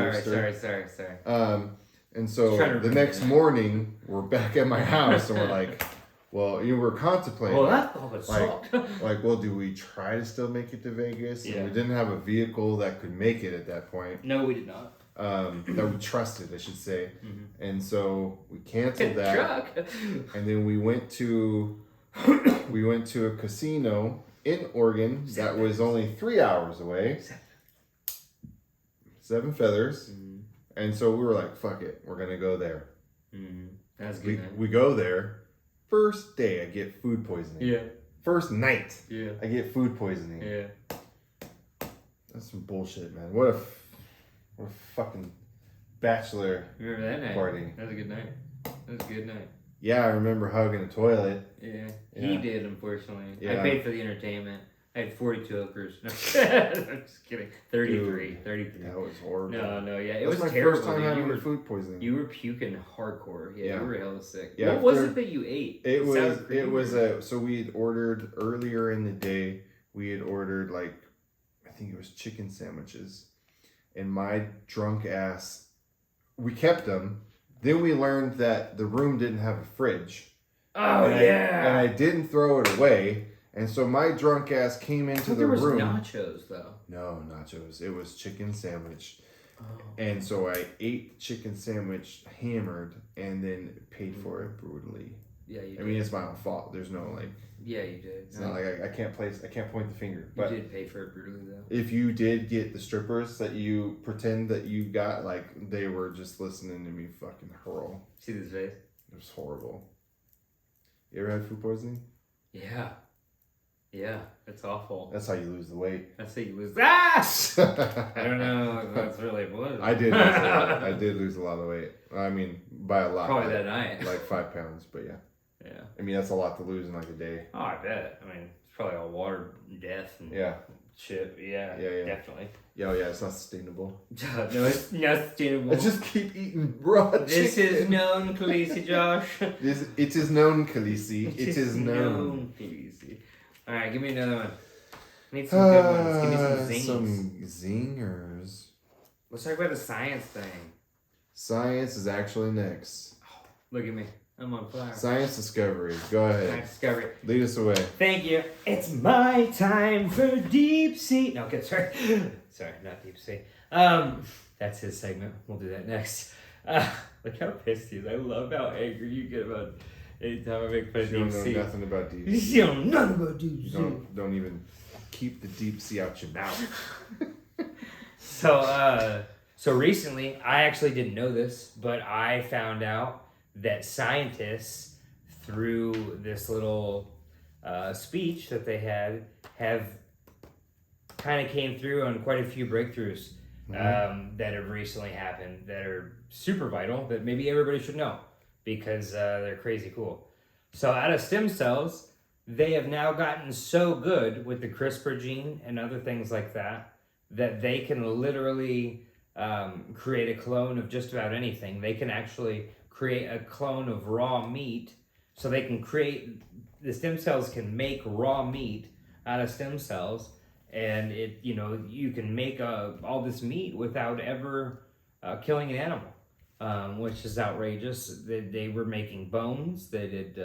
Sorry. And so the next morning we're back at my house and we're like, well, you were contemplating. Well, that would suck. Like, well, do we try to still make it to Vegas? Yeah. And we didn't have a vehicle that could make it at that point. No, we did not. That we trusted, I should say. Mm-hmm. And so we canceled that. Truck. And then we went to a casino in Oregon that was only 3 hours away. Seven Feathers. Mm-hmm. And so we were like, fuck it, we're gonna go there. Mm-hmm. That's good. We go there. First day I get food poisoning. Yeah. First night. Yeah. I get food poisoning. Yeah. That's some bullshit, man. What a fucking bachelor Remember that night? party. That was a good night. That was a good night. Yeah, I remember hugging a toilet. Yeah. He did, unfortunately. Yeah. I paid for the entertainment. I had 42 hookers. No, I'm just kidding. 33. Dude, 33. That was horrible. No, yeah. It That's was my terrible. first time dude. having food poisoning. You were puking hardcore. Yeah, Yeah. you were hella sick. Yeah, What was it that you ate? It was so we had ordered earlier in the day, we had ordered like, I think it was chicken sandwiches. And my drunk ass, we kept them. Then we learned that the room didn't have a fridge. Oh, and I didn't throw it away. And so my drunk ass came into the room. There was nachos, though. No, nachos. It was chicken sandwich. Oh. And so I ate chicken sandwich hammered and then paid for it brutally. Yeah, you did. I mean, it's my own fault. There's no like. Yeah, you did. It's not like I can't point the finger. But you did pay for it brutally, though. if you did get the strippers that you pretend that you got, like they were just listening to me fucking hurl. See this face? It was horrible. You ever had food poisoning? Yeah. Yeah, it's awful. That's how you lose the weight. That's how you lose. Ah! I don't know if that's really what. I did lose a lot of weight. I mean, by a lot. Probably like, that night. Like 5 pounds, but yeah. Yeah. I mean, that's a lot to lose in like a day. Oh, I bet. I mean, it's probably all water, death, and shit. Yeah, definitely. Yeah, it's not sustainable. No, it's not sustainable. I just keep eating raw chicken. This is known, Khaleesi, Josh. It is known, Khaleesi. It is known. Khaleesi. All right, give me another one. I need some good ones. Give me some zings. Some zingers. Let's talk about the science thing. Science is actually next. Oh, look at me. I'm on fire. Science discovery. Go ahead. Science discovery. Lead us away. Thank you. It's my time for deep sea. No, okay, sorry. Sorry, not deep sea. That's his segment. We'll do that next. Look how pissed he is. I love how angry you get about anytime I make fun of You don't deep know sea. nothing about deep You sea. don't know nothing about deep sea. Don't even keep the deep sea out your mouth. So recently, I actually didn't know this, but I found out that scientists, through this little speech that they had, have kind of came through on quite a few breakthroughs that have recently happened that are super vital that maybe everybody should know because they're crazy cool. So out of stem cells, they have now gotten so good with the CRISPR gene and other things like that they can literally create a clone of just about anything. They can actually create a clone of raw meat, so they can create the stem cells can make raw meat out of stem cells, and you can make all this meat without ever killing an animal, which is outrageous. They were making bones. They did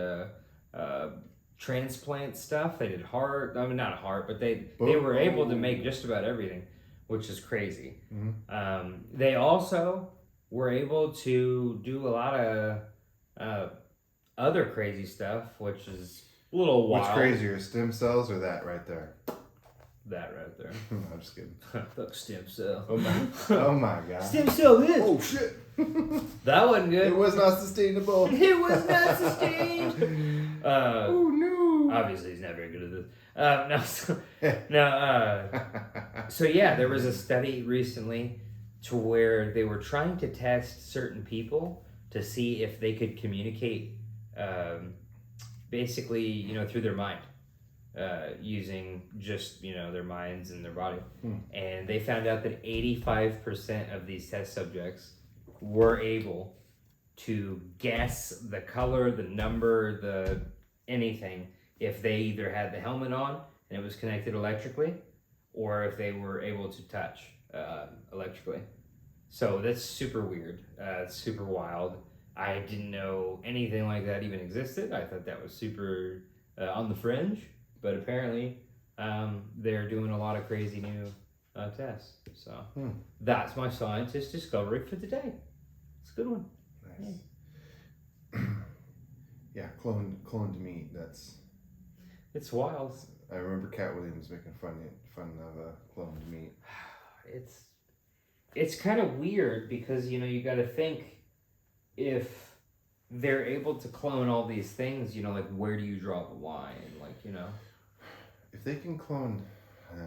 transplant stuff. They did heart. I mean, not a heart, but they were able to make just about everything, which is crazy. Mm-hmm. They also were able to do a lot of other crazy stuff, which is a little wild. What's crazier, stem cells or that right there? That right there. No, I'm just kidding. Fuck stem cell. Oh my god. Stem cell is. Oh shit. That wasn't good. It was not sustainable. It was not sustained. Oh no. Obviously, he's not very good at this. So yeah, there was a study recently to where they were trying to test certain people to see if they could communicate, basically, through their mind. Using just their minds and their body, and they found out that 85% of these test subjects were able to guess the color, the number, the anything if they either had the helmet on and it was connected electrically, or if they were able to touch electrically. So that's super weird. It's super wild. I didn't know anything like that even existed. I thought that was super on the fringe. But apparently, they're doing a lot of crazy new tests. So that's my scientist discovery for the day. It's a good one. Nice. Yeah, cloned meat. It's wild. I remember Cat Williams making fun of cloned meat. It's kind of weird because you got to think if they're able to clone all these things, like where do you draw the line? Like if they can clone, I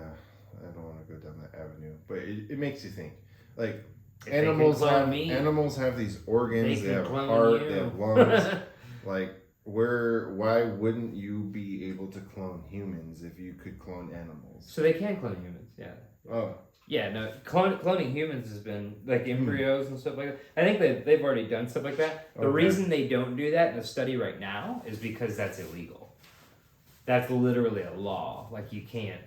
don't want to go down that avenue, but it makes you think. Like if animals have these organs, they have a heart, they have lungs. Like why wouldn't you be able to clone humans if you could clone animals? So they can clone humans, yeah. Oh. Yeah, no, cloning humans has been, like, embryos and stuff like that. I think that they've already done stuff like that. The reason they don't do that in a study right now is because that's illegal. That's literally a law. Like, you can't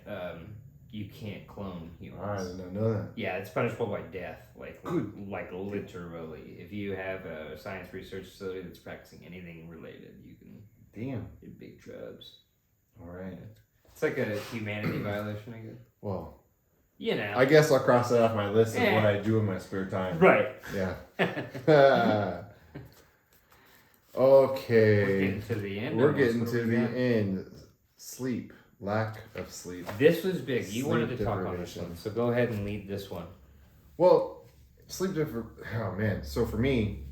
clone humans. I didn't know that. Yeah, it's punishable by death. Like literally. If you have a science research facility that's practicing anything related, you can get big troubles. All right. It's like a humanity violation, I guess. Well... I guess I'll cross that off my list of what I do in my spare time. Right. Yeah. Okay. We're getting to the end. We're getting to the end. Sleep. Lack of sleep. This was big. You wanted to talk on this one, so go ahead and lead this one. Well, sleep different. Oh man. So for me,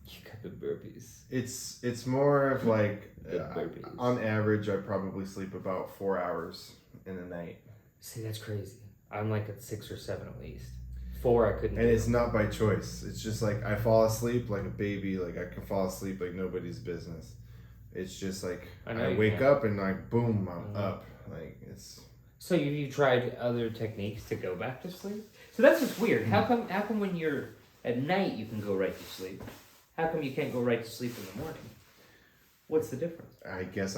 you got the burpees. It's more of like on average, I probably sleep about 4 hours in the night. See, that's crazy. I'm like at 6 or 7 at least. 4 I couldn't. And it's not by choice. It's just like I fall asleep like a baby. Like I can fall asleep like nobody's business. It's just like I wake up and like boom, I'm up. Like it's. So you tried other techniques to go back to sleep? So that's just weird. How come when you're at night you can go right to sleep? How come you can't go right to sleep in the morning? What's the difference? I guess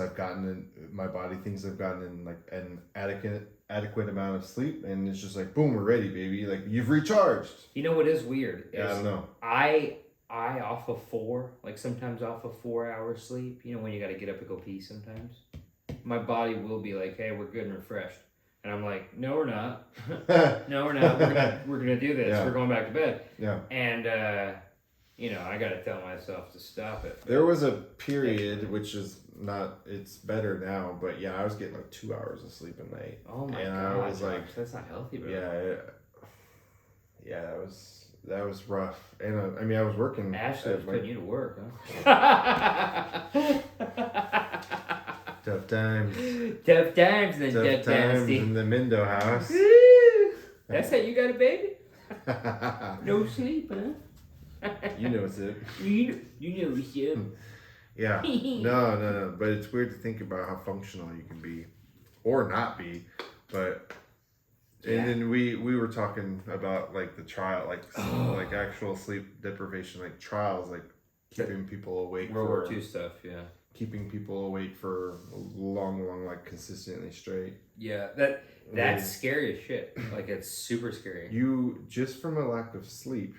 my body thinks I've gotten in like an adequate amount of sleep, and it's just like boom, we're ready, baby. Like you've recharged. You know what is weird? Yeah, I don't know. I off of 4, like sometimes off of 4 hours sleep. When you got to get up and go pee sometimes. My body will be like, hey, we're good and refreshed, and I'm like, no, we're not. No, we're not. We're gonna do this. Yeah. We're going back to bed. Yeah. And I got to tell myself to stop it. There was a period, which is not, it's better now, but yeah, I was getting like 2 hours of sleep a night. Oh my God. I was like, that's not healthy, bro. Yeah, that was rough. And I was working. Ashley was putting you to work, huh? Tough times. Tough times in the Duck Dynasty. In the Mindo house. That's how you got a baby? No sleep, huh? You know it's it. You know it's it. Yeah. No. But it's weird to think about how functional you can be, or not be. But and then we were talking about like the trial, like actual sleep deprivation, like trials, like keeping people awake. World War II stuff, yeah. Keeping people awake for long, like consistently straight. Yeah, that's scary as shit. Like, it's super scary. You, just from a lack of sleep,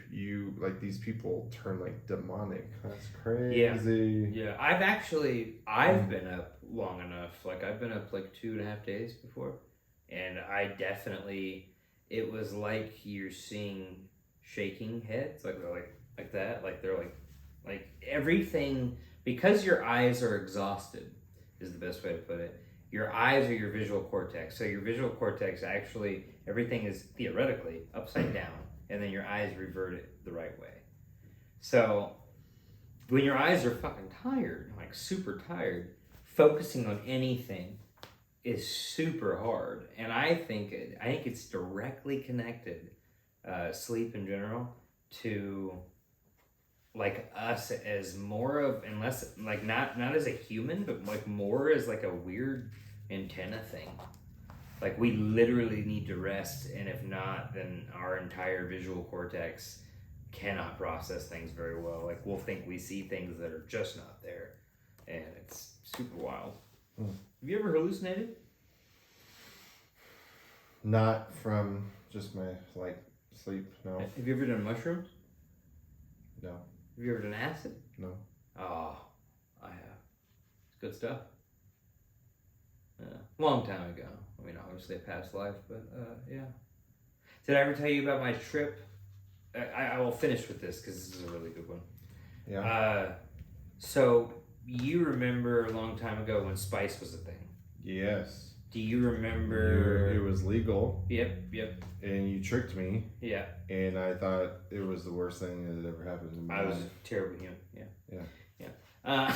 like, these people turn, like, demonic. That's crazy. Yeah, I've been up long enough. Like, I've been up, like, 2.5 days before. And I definitely, it was like you're seeing shaking heads, like that. Like, they're like everything, because your eyes are exhausted, is the best way to put it. Your eyes are your visual cortex. So your visual cortex, actually, everything is theoretically upside down, and then your eyes revert it the right way. So when your eyes are fucking tired, like super tired, focusing on anything is super hard. And I think it's directly connected, sleep in general, to like us as more of, unless like not as a human, but like more as like a weird antenna thing. Like, we literally need to rest, and if not, then our entire visual cortex cannot process things very well. Like, we'll think we see things that are just not there, and it's super wild. Have you ever hallucinated? Not from just my, like, sleep, no. Have you ever done mushrooms? No. Have you ever done acid? No. Oh, I have. It's good stuff. Long time ago. I mean, obviously a past life, but yeah. Did I ever tell you about my trip? I will finish with this because this is a really good one. Yeah. So you remember a long time ago when spice was a thing? Yes. Do you remember? It was legal. Yep. And you tricked me. Yeah. And I thought it was the worst thing that had ever happened to me. I was terrible human. Yeah.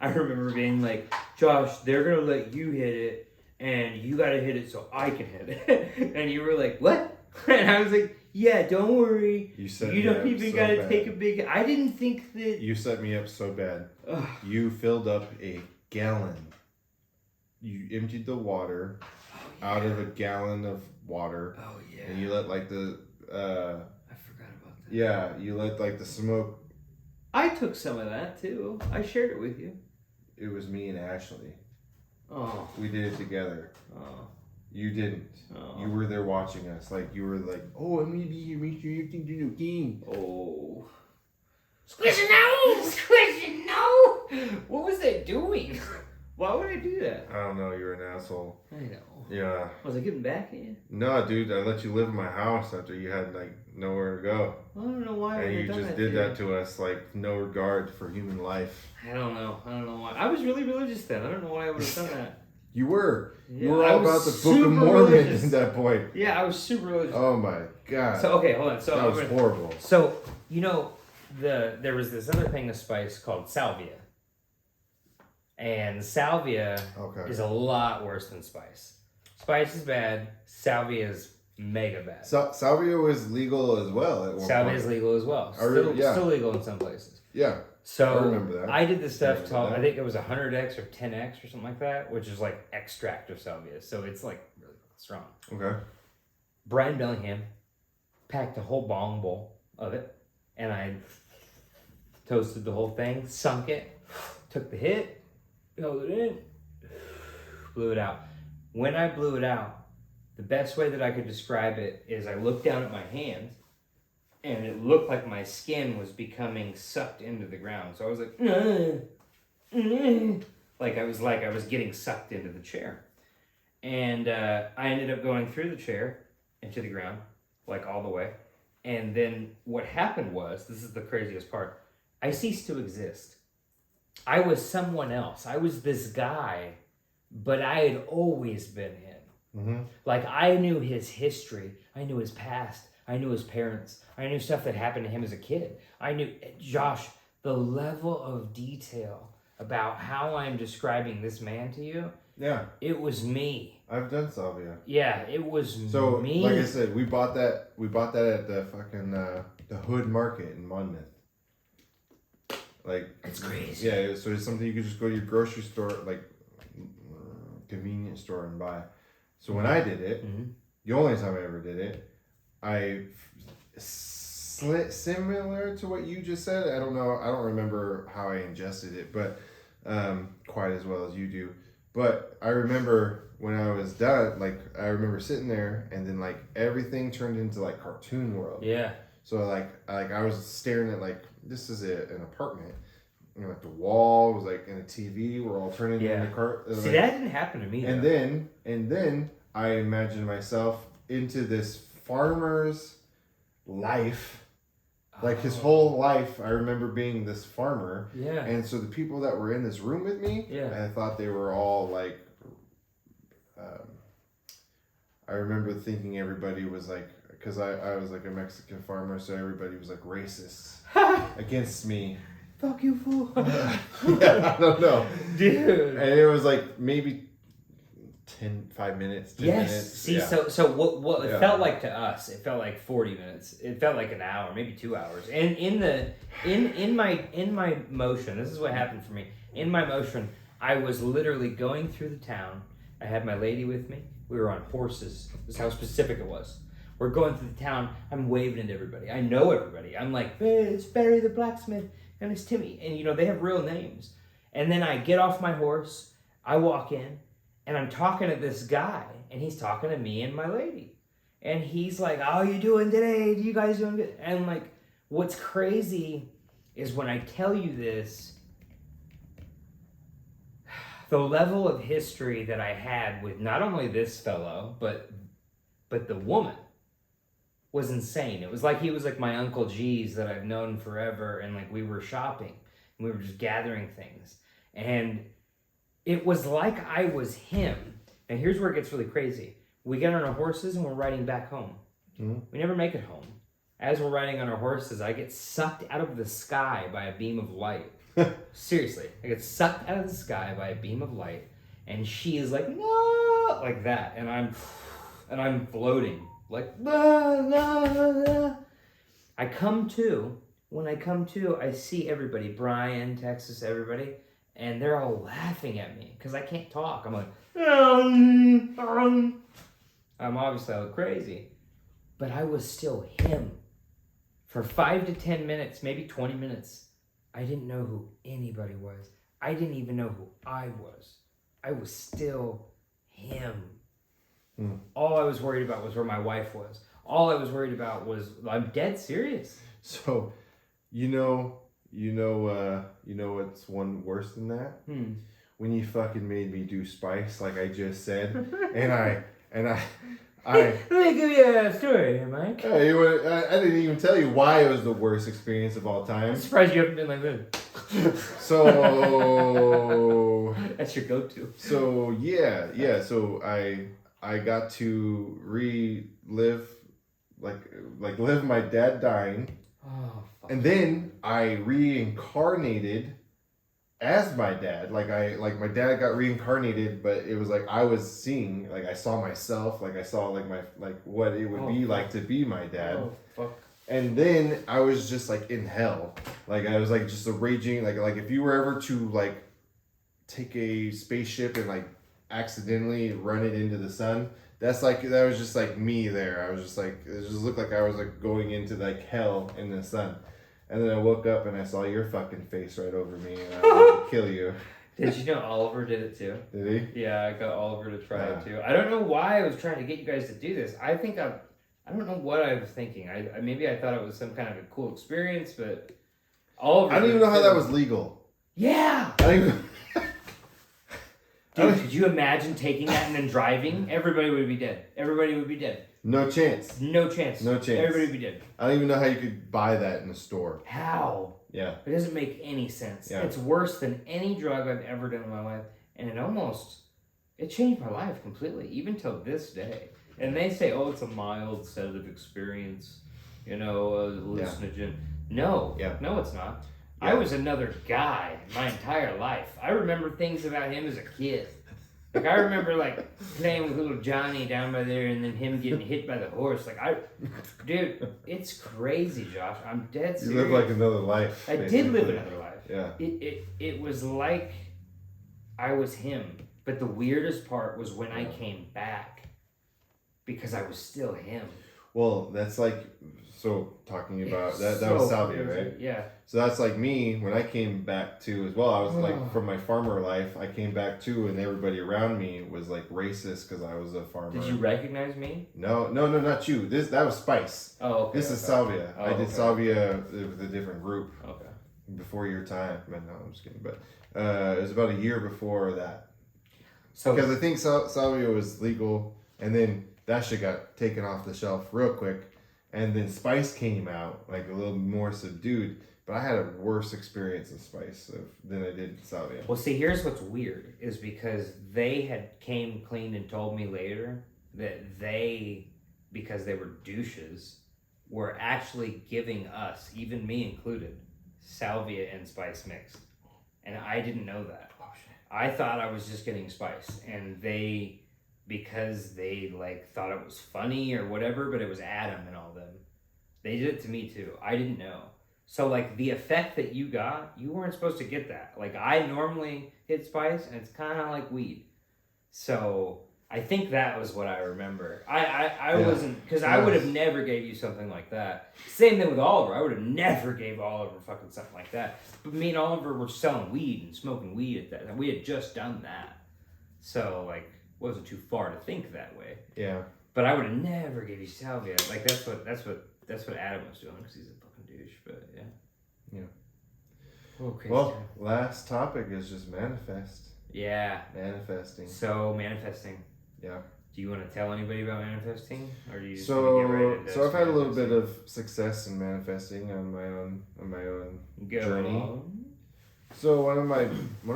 I remember being like, Josh, they're gonna let you hit it, and you gotta hit it so I can hit it. And you were like, what? And I was like, yeah, don't worry. You don't even gotta take a big. I didn't think that. You set me up so bad. You filled up a gallon. You emptied the water out of a gallon of water. Oh yeah. And you let like the. I forgot about that. Yeah, you let like the smoke. I took some of that too. I shared it with you. It was me and Ashley. Oh. We did it together. Oh. You didn't. Oh. You were there watching us. Like, you were like, oh, I'm going to be here. Make sure you can do the game. Oh. Squish it now! Squish it now! What was that doing? Why would I do that? I don't know. You're an asshole. I know. Yeah. Was I getting back at you? No, dude. I let you live in my house after you had, like, nowhere to go. I don't know why. And you just did that to us, like, no regard for human life. I don't know why. I was really religious then. I don't know why I would have done that. You were. Yeah, you were all about the Book of Mormon at that point. Yeah, I was super religious. Oh my god. So okay, hold on. So that was horrible. So there was this other thing of spice called salvia, and salvia is a lot worse than spice. Spice is bad. Salvia is mega bad. Salvia was legal as well at one Salvia point. is legal as well. Still legal in some places. Yeah. So I remember that. I did this stuff called, I think it was 100x or 10x or something like that, which is like extract of salvia. So it's like really strong. Okay. Brian Bellingham packed a whole bong bowl of it, and I toasted the whole thing, sunk it, took the hit, held it in, blew it out. When I blew it out, the best way that I could describe it is I looked down at my hand, and it looked like my skin was becoming sucked into the ground. So I was like, like I was getting sucked into the chair. And I ended up going through the chair into the ground, like all the way. And then what happened was, this is the craziest part, I ceased to exist. I was someone else. I was this guy, but I had always been him. Mm-hmm. Like, I knew his history. I knew his past. I knew his parents. I knew stuff that happened to him as a kid. I knew, Josh, the level of detail about how I'm describing this man to you. Yeah. It was me. I've done salvia. Yeah, it was me. So, like I said, we bought that at the fucking, the Hood Market in Monmouth. Like. It's crazy. Yeah, so it's something you could just go to your grocery store, like, convenience store and buy. So when I did it, the only time I ever did it, I similar to what you just said. I don't know. I don't remember how I ingested it, but quite as well as you do. But I remember when I was done, like I remember sitting there, and then like everything turned into like cartoon world. Yeah. So like I was staring at like this is an apartment. You know, like the wall was like in a TV. We're all turning into See, like, that didn't happen to me. And then I imagined myself into this farmer's life. Like his whole life, I remember being this farmer. Yeah. And so the people that were in this room with me, I thought they were all like, I remember thinking everybody was like, because I was like a Mexican farmer, so everybody was like racist against me. Fuck you, fool. Yeah, I don't know. Dude. And it was like maybe 5 minutes, 10 minutes. See, so what it felt like to us, it felt like 40 minutes. It felt like an hour, maybe 2 hours. And in my motion, this is what happened for me. In my motion, I was literally going through the town. I had my lady with me. We were on horses. This is how specific it was. We're going through the town. I'm waving at everybody. I know everybody. I'm like, hey, it's Barry the blacksmith, and it's Timmy. And, you know, they have real names. And then I get off my horse. I walk in, and I'm talking to this guy, and he's talking to me and my lady. And he's like, how you doing today? You guys doing good? And, like, what's crazy is when I tell you this, the level of history that I had with not only this fellow, but the woman was insane. It was like he was like my Uncle G's that I've known forever, and like we were shopping and we were just gathering things, and it was like I was him. And here's where it gets really crazy. We get on our horses and we're riding back home. Mm-hmm. We never make it home. As we're riding on our horses, I get sucked out of the sky by a beam of light. Seriously, I get sucked out of the sky by a beam of light, and she is like, no, like that, and I'm floating like, nah, nah, nah. I come to. When I come to, I see everybody, Brian, Texas, everybody, and they're all laughing at me because I can't talk. I'm like, I'm obviously I look crazy, but I was still him. For 5 to 10 minutes, maybe 20 minutes, I didn't know who anybody was. I didn't even know who I was. I was still him. Mm. All I was worried about was where my wife was. All I was worried about was, I'm dead serious. So, you know what's one worse than that? When you fucking made me do Spice, like I just said, and I Let me give you a story here, Mike. I didn't even tell you why it was the worst experience of all time. I'm surprised you haven't been like this. So that's your go-to. So yeah. So I got to relive, like live my dad dying, and then I reincarnated as my dad. Like my dad got reincarnated, but it was like I was seeing, like I saw myself, like I saw like my what it would be like to be my dad. Oh fuck. And then I was just like in hell. Like I was like just a raging like if you were ever to like take a spaceship and like accidentally run it into the sun, that was just like me there. I was just like, it just looked like I was like going into like hell in the sun. And then I woke up and I saw your fucking face right over me, and I wanted to kill you. Did you know Oliver did it too? Did he? Yeah, I got Oliver to try it too. I don't know why I was trying to get you guys to do this. I don't know what I was thinking. Maybe I thought it was some kind of a cool experience, but Oliver. I don't even know how that was legal. Yeah. I don't even. Dude, could you imagine taking that and then driving? Everybody would be dead. Everybody would be dead. No chance. No chance. No chance. Everybody would be dead. I don't even know how you could buy that in a store. How? Yeah. It doesn't make any sense. Yeah. It's worse than any drug I've ever done in my life. And it changed my life completely, even till this day. And they say, oh, it's a mild sedative experience, a hallucinogen. Yeah. No. Yeah. No, it's not. Yeah. I was another guy my entire life. I remember things about him as a kid. Like, I remember, like, playing with little Johnny down by there and then him getting hit by the horse. Dude, it's crazy, Josh. I'm dead serious. You live like another life. I did live another life. Yeah. It was like I was him. But the weirdest part was when I came back, because I was still him. Well, that's like, so talking about that was salvia, right? Yeah. So that's like me when I came back to as well. I was like, from my farmer life, I came back too, and everybody around me was like racist because I was a farmer. Did you recognize me? No, not you. That was spice. Oh, okay. This is salvia. Oh, I did salvia with a different group. Okay. Before your time. Man, no, I'm just kidding. But it was about a year before that. So because I think salvia was legal, and then that shit got taken off the shelf real quick. And then Spice came out, like a little more subdued. But I had a worse experience of Spice than I did salvia. Well, see, here's what's weird, is because they had came clean and told me later that they, because they were douches, were actually giving us, even me included, salvia and Spice mixed. And I didn't know that. Oh, shit. I thought I was just getting Spice. And they, because they like thought it was funny or whatever, but it was Adam and all them. They did it to me too. I didn't know. So like the effect that you got, you weren't supposed to get that. Like I normally hit Spice and it's kind of like weed. So I think that was what I remember. I wasn't, because I would have never gave you something like that. Same thing with Oliver. I would have never gave Oliver fucking something like that. But me and Oliver were selling weed and smoking weed at that time. We had just done that. So like, wasn't too far to think that way. Yeah. But I would have never gave you salvia. Like that's what Adam was doing, because he's a fucking douche. But yeah. Yeah. Oh, crazy Well, time. last topic is just manifest. Yeah. Manifesting. So manifesting. Yeah. Do you want to tell anybody about manifesting, or do you just want to get right into So I've had a little bit of success in manifesting on my own Go journey. on. So one of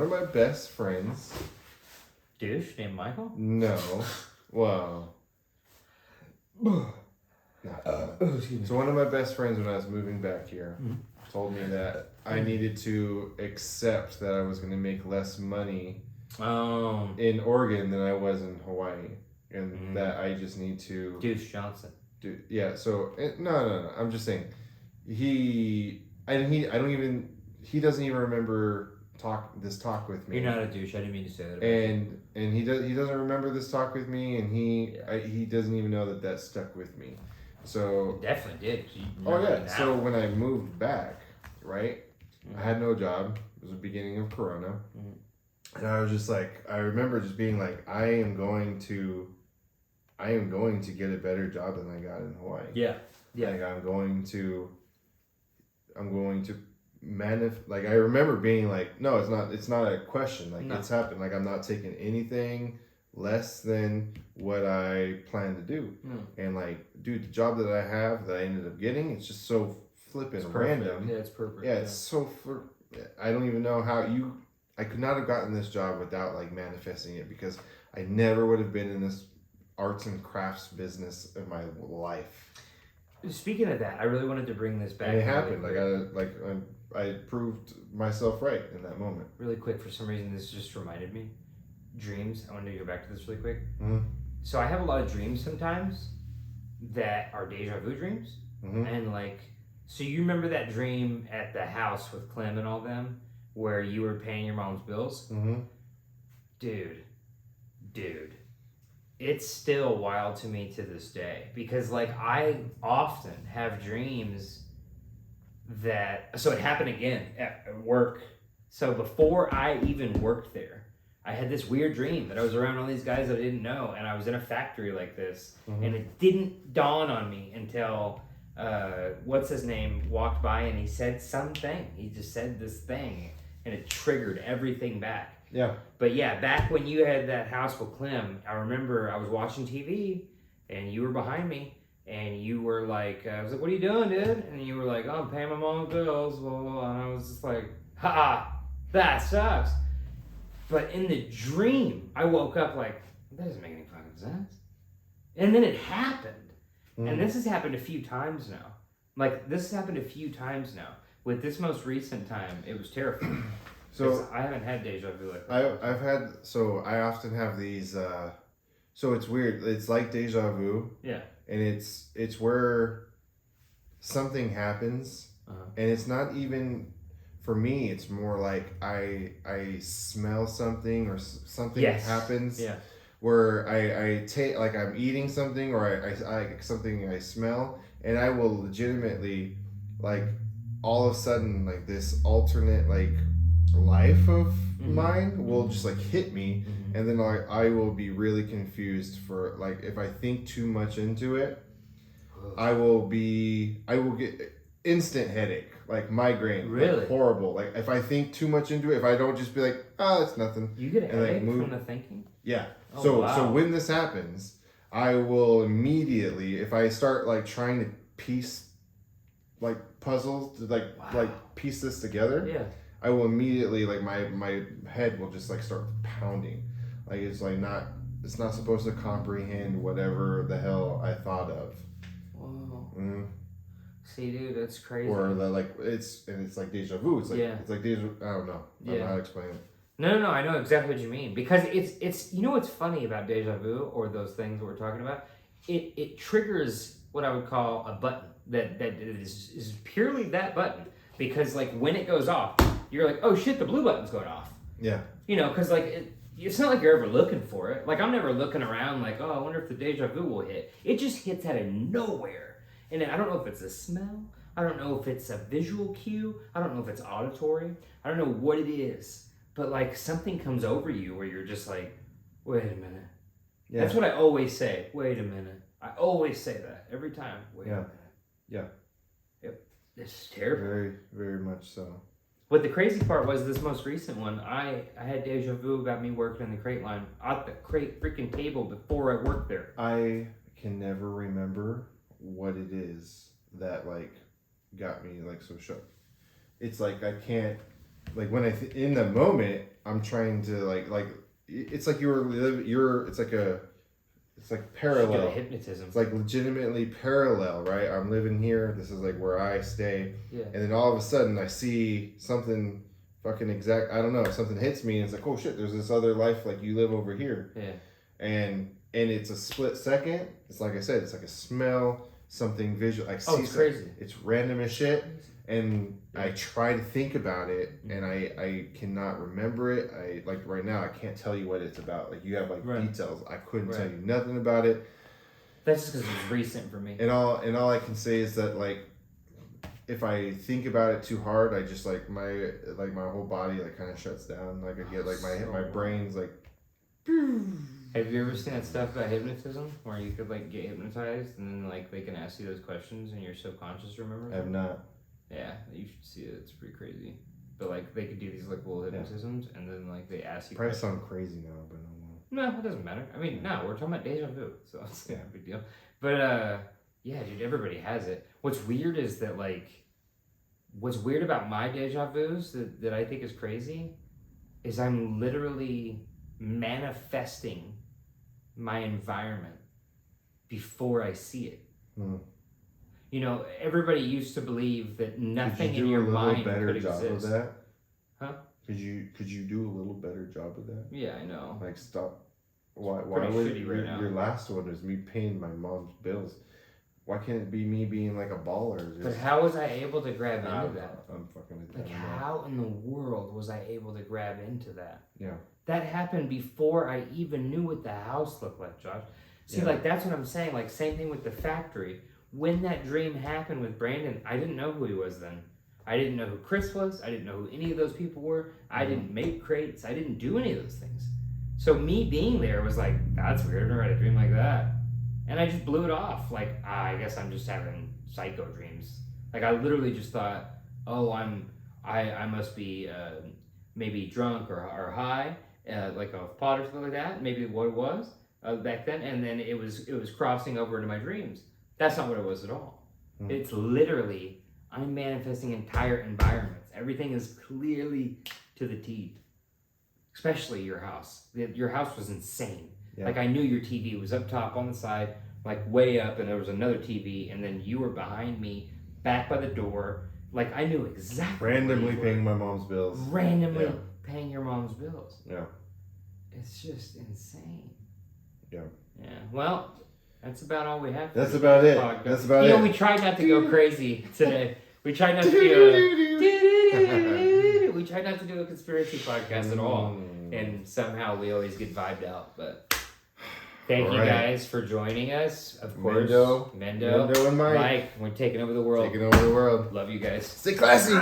my best friends. Douche named Michael? No. Well. No. So one of my best friends when I was moving back here told me that I needed to accept that I was going to make less money in Oregon than I was in Hawaii, and that I just need to Douche Johnson. Yeah. So no. I'm just saying he doesn't even remember this talk with me. You're not a douche. I didn't mean to say that. And he doesn't remember this talk with me, and he doesn't even know that stuck with me. So You definitely did. oh yeah. So when I moved back, right, I had no job. It was the beginning of Corona, and I was just like, I remember just being like, I am going to get a better job than I got in Hawaii. Yeah. Like I'm going to like I remember being like, no, it's not a question. Like it's happened. Like I'm not taking anything less than what I plan to do. And like, dude, the job that I have that I ended up getting, it's just so flippin' random. Yeah, it's perfect. Yeah, it's so I don't even know how I could not have gotten this job without like manifesting it, because I never would have been in this arts and crafts business in my life. Speaking of that, I really wanted to bring this back. And it happened. I proved myself right in that moment. Really quick, for some reason, this just reminded me. Dreams. I wanted to go back to this really quick. So I have a lot of dreams sometimes that are deja vu dreams. And like, so you remember that dream at the house with Clem and all them, where you were paying your mom's bills? Dude. It's still wild to me to this day, because like I often have dreams that, so it happened again at work. So before I even worked there, I had this weird dream that I was around all these guys that I didn't know, and I was in a factory like this, and it didn't dawn on me until what's his name walked by and he said something. He just said this thing, and it triggered everything back. Yeah. But yeah, back when you had that house with Clem, I remember I was watching TV and you were behind me and you were like, I was like, what are you doing, dude? And you were like, oh, I'm paying my mom's bills, blah, blah, blah. And I was just like, ha, that sucks. But in the dream, I woke up like, that doesn't make any fucking sense. And then it happened. And this has happened a few times now. Like, this has happened a few times now. With this most recent time, it was terrifying. So I haven't had deja vu like that. I often have these, so it's weird. It's like deja vu. Yeah. And it's where something happens, and it's not even, for me, it's more like I smell something or something happens. Yeah. where I take, like, I'm eating something, or I something I smell, and I will legitimately, like, all of a sudden, like, this alternate, like, life of mine will just, like, hit me, and then I will be really confused for, like, if I think too much into it, I will get instant headache, like migraine, really, like horrible. Like if I think too much into it, if I don't just be like, oh, it's nothing. You get a headache from the thinking? Yeah. Oh, so wow. so when this happens, I will immediately, if I start like trying to piece like puzzles to like piece this together, yeah, I will immediately, like, my head will just like start pounding, like it's not supposed to comprehend whatever the hell I thought of. Whoa. Mm-hmm. See, dude, that's crazy. Or it's like deja vu. It's like it's like deja. I don't know. I don't know how to explain it. No, I know exactly what you mean, because it's you know what's funny about deja vu, or those things that we're talking about, it triggers what I would call a button that is purely that button, because like when it goes off, you're like, oh shit, the blue button's going off. Yeah. You know, because like it's not like you're ever looking for it. Like I'm never looking around like, oh, I wonder if the deja vu will hit. It just hits out of nowhere. And I don't know if it's a smell. I don't know if it's a visual cue. I don't know if it's auditory. I don't know what it is. But like something comes over you where you're just like, wait a minute. Yeah. That's what I always say. Wait a minute. I always say that every time. Wait a minute. Yeah. Yep. It's terrible. Very, very much so. What the crazy part was, this most recent one, I had deja vu about me working in the crate line at the crate freaking table before I worked there. I can never remember what it is that like got me like so shook. It's like I can't, like when in the moment I'm trying to like it's like it's like parallel hypnotism. It's like legitimately parallel, right? I'm living here, this is like where I stay, and then all of a sudden I see something fucking exact, I don't know, something hits me and it's like, oh shit, there's this other life, like you live over here. And it's a split second. It's like I said, it's like a smell, something visual. I see it's crazy. It's random as shit. And I try to think about it, and I cannot remember it. I like right now, I can't tell you what it's about. Like you have like details. I couldn't tell you nothing about it. That's just because it's recent for me. And all I can say is that like, if I think about it too hard, I just like my whole body like kind of shuts down. Like I get like my brain's like. Have you ever seen that stuff about hypnotism where you could like get hypnotized and then like they can ask you those questions and your subconscious remembers? I have not. Yeah, you should see it. It's pretty crazy. But like they could do these like little hypnotisms and then like they ask you. Probably sound crazy now, but no, it doesn't matter. I mean, no, we're talking about deja vu, so it's not a big deal. But yeah, dude, everybody has it. What's weird is that like, what's weird about my deja vus that I think is crazy, is I'm literally manifesting my environment before I see it. You know, everybody used to believe that nothing in your mind could exist. Could you do a little better job of that? Huh? Could you do a little better job of that? Yeah, I know. Like stop. Why would your last one was me paying my mom's bills? Why can't it be me being like a baller? But how was I able to grab into that? I'm fucking. Like how in the world was I able to grab into that? Yeah. That happened before I even knew what the house looked like, Josh. See, like that's what I'm saying. Like same thing with the factory. When that dream happened with Brandon, I didn't know who he was then. I didn't know who Chris was. I didn't know who any of those people were. I didn't make crates. I didn't do any of those things. So me being there was like, that's weird. I've never had a dream like that. And I just blew it off. Like, I guess I'm just having psycho dreams. Like I literally just thought, oh, I must be maybe drunk or high, like off pot or something like that. Maybe what it was back then. And then it was crossing over into my dreams. That's not what it was at all. It's literally, I'm manifesting entire environments. Everything is clearly to the T. Especially your house. Your house was insane. Yeah. Like I knew your TV was up top on the side, like way up, and there was another TV, and then you were behind me, back by the door. Like I knew exactly. Randomly paying my mom's bills. Randomly paying your mom's bills. Yeah. It's just insane. Yeah. Yeah. Well, that's about all we have. That's about it. That's about it. You know, we tried not to go crazy today. We tried not to do we tried not to do a conspiracy podcast at all, and somehow we always get vibed out. But Thank you guys for joining us. Of course, Mendo and Mike. We're taking over the world. Taking over the world. Love you guys. Stay classy.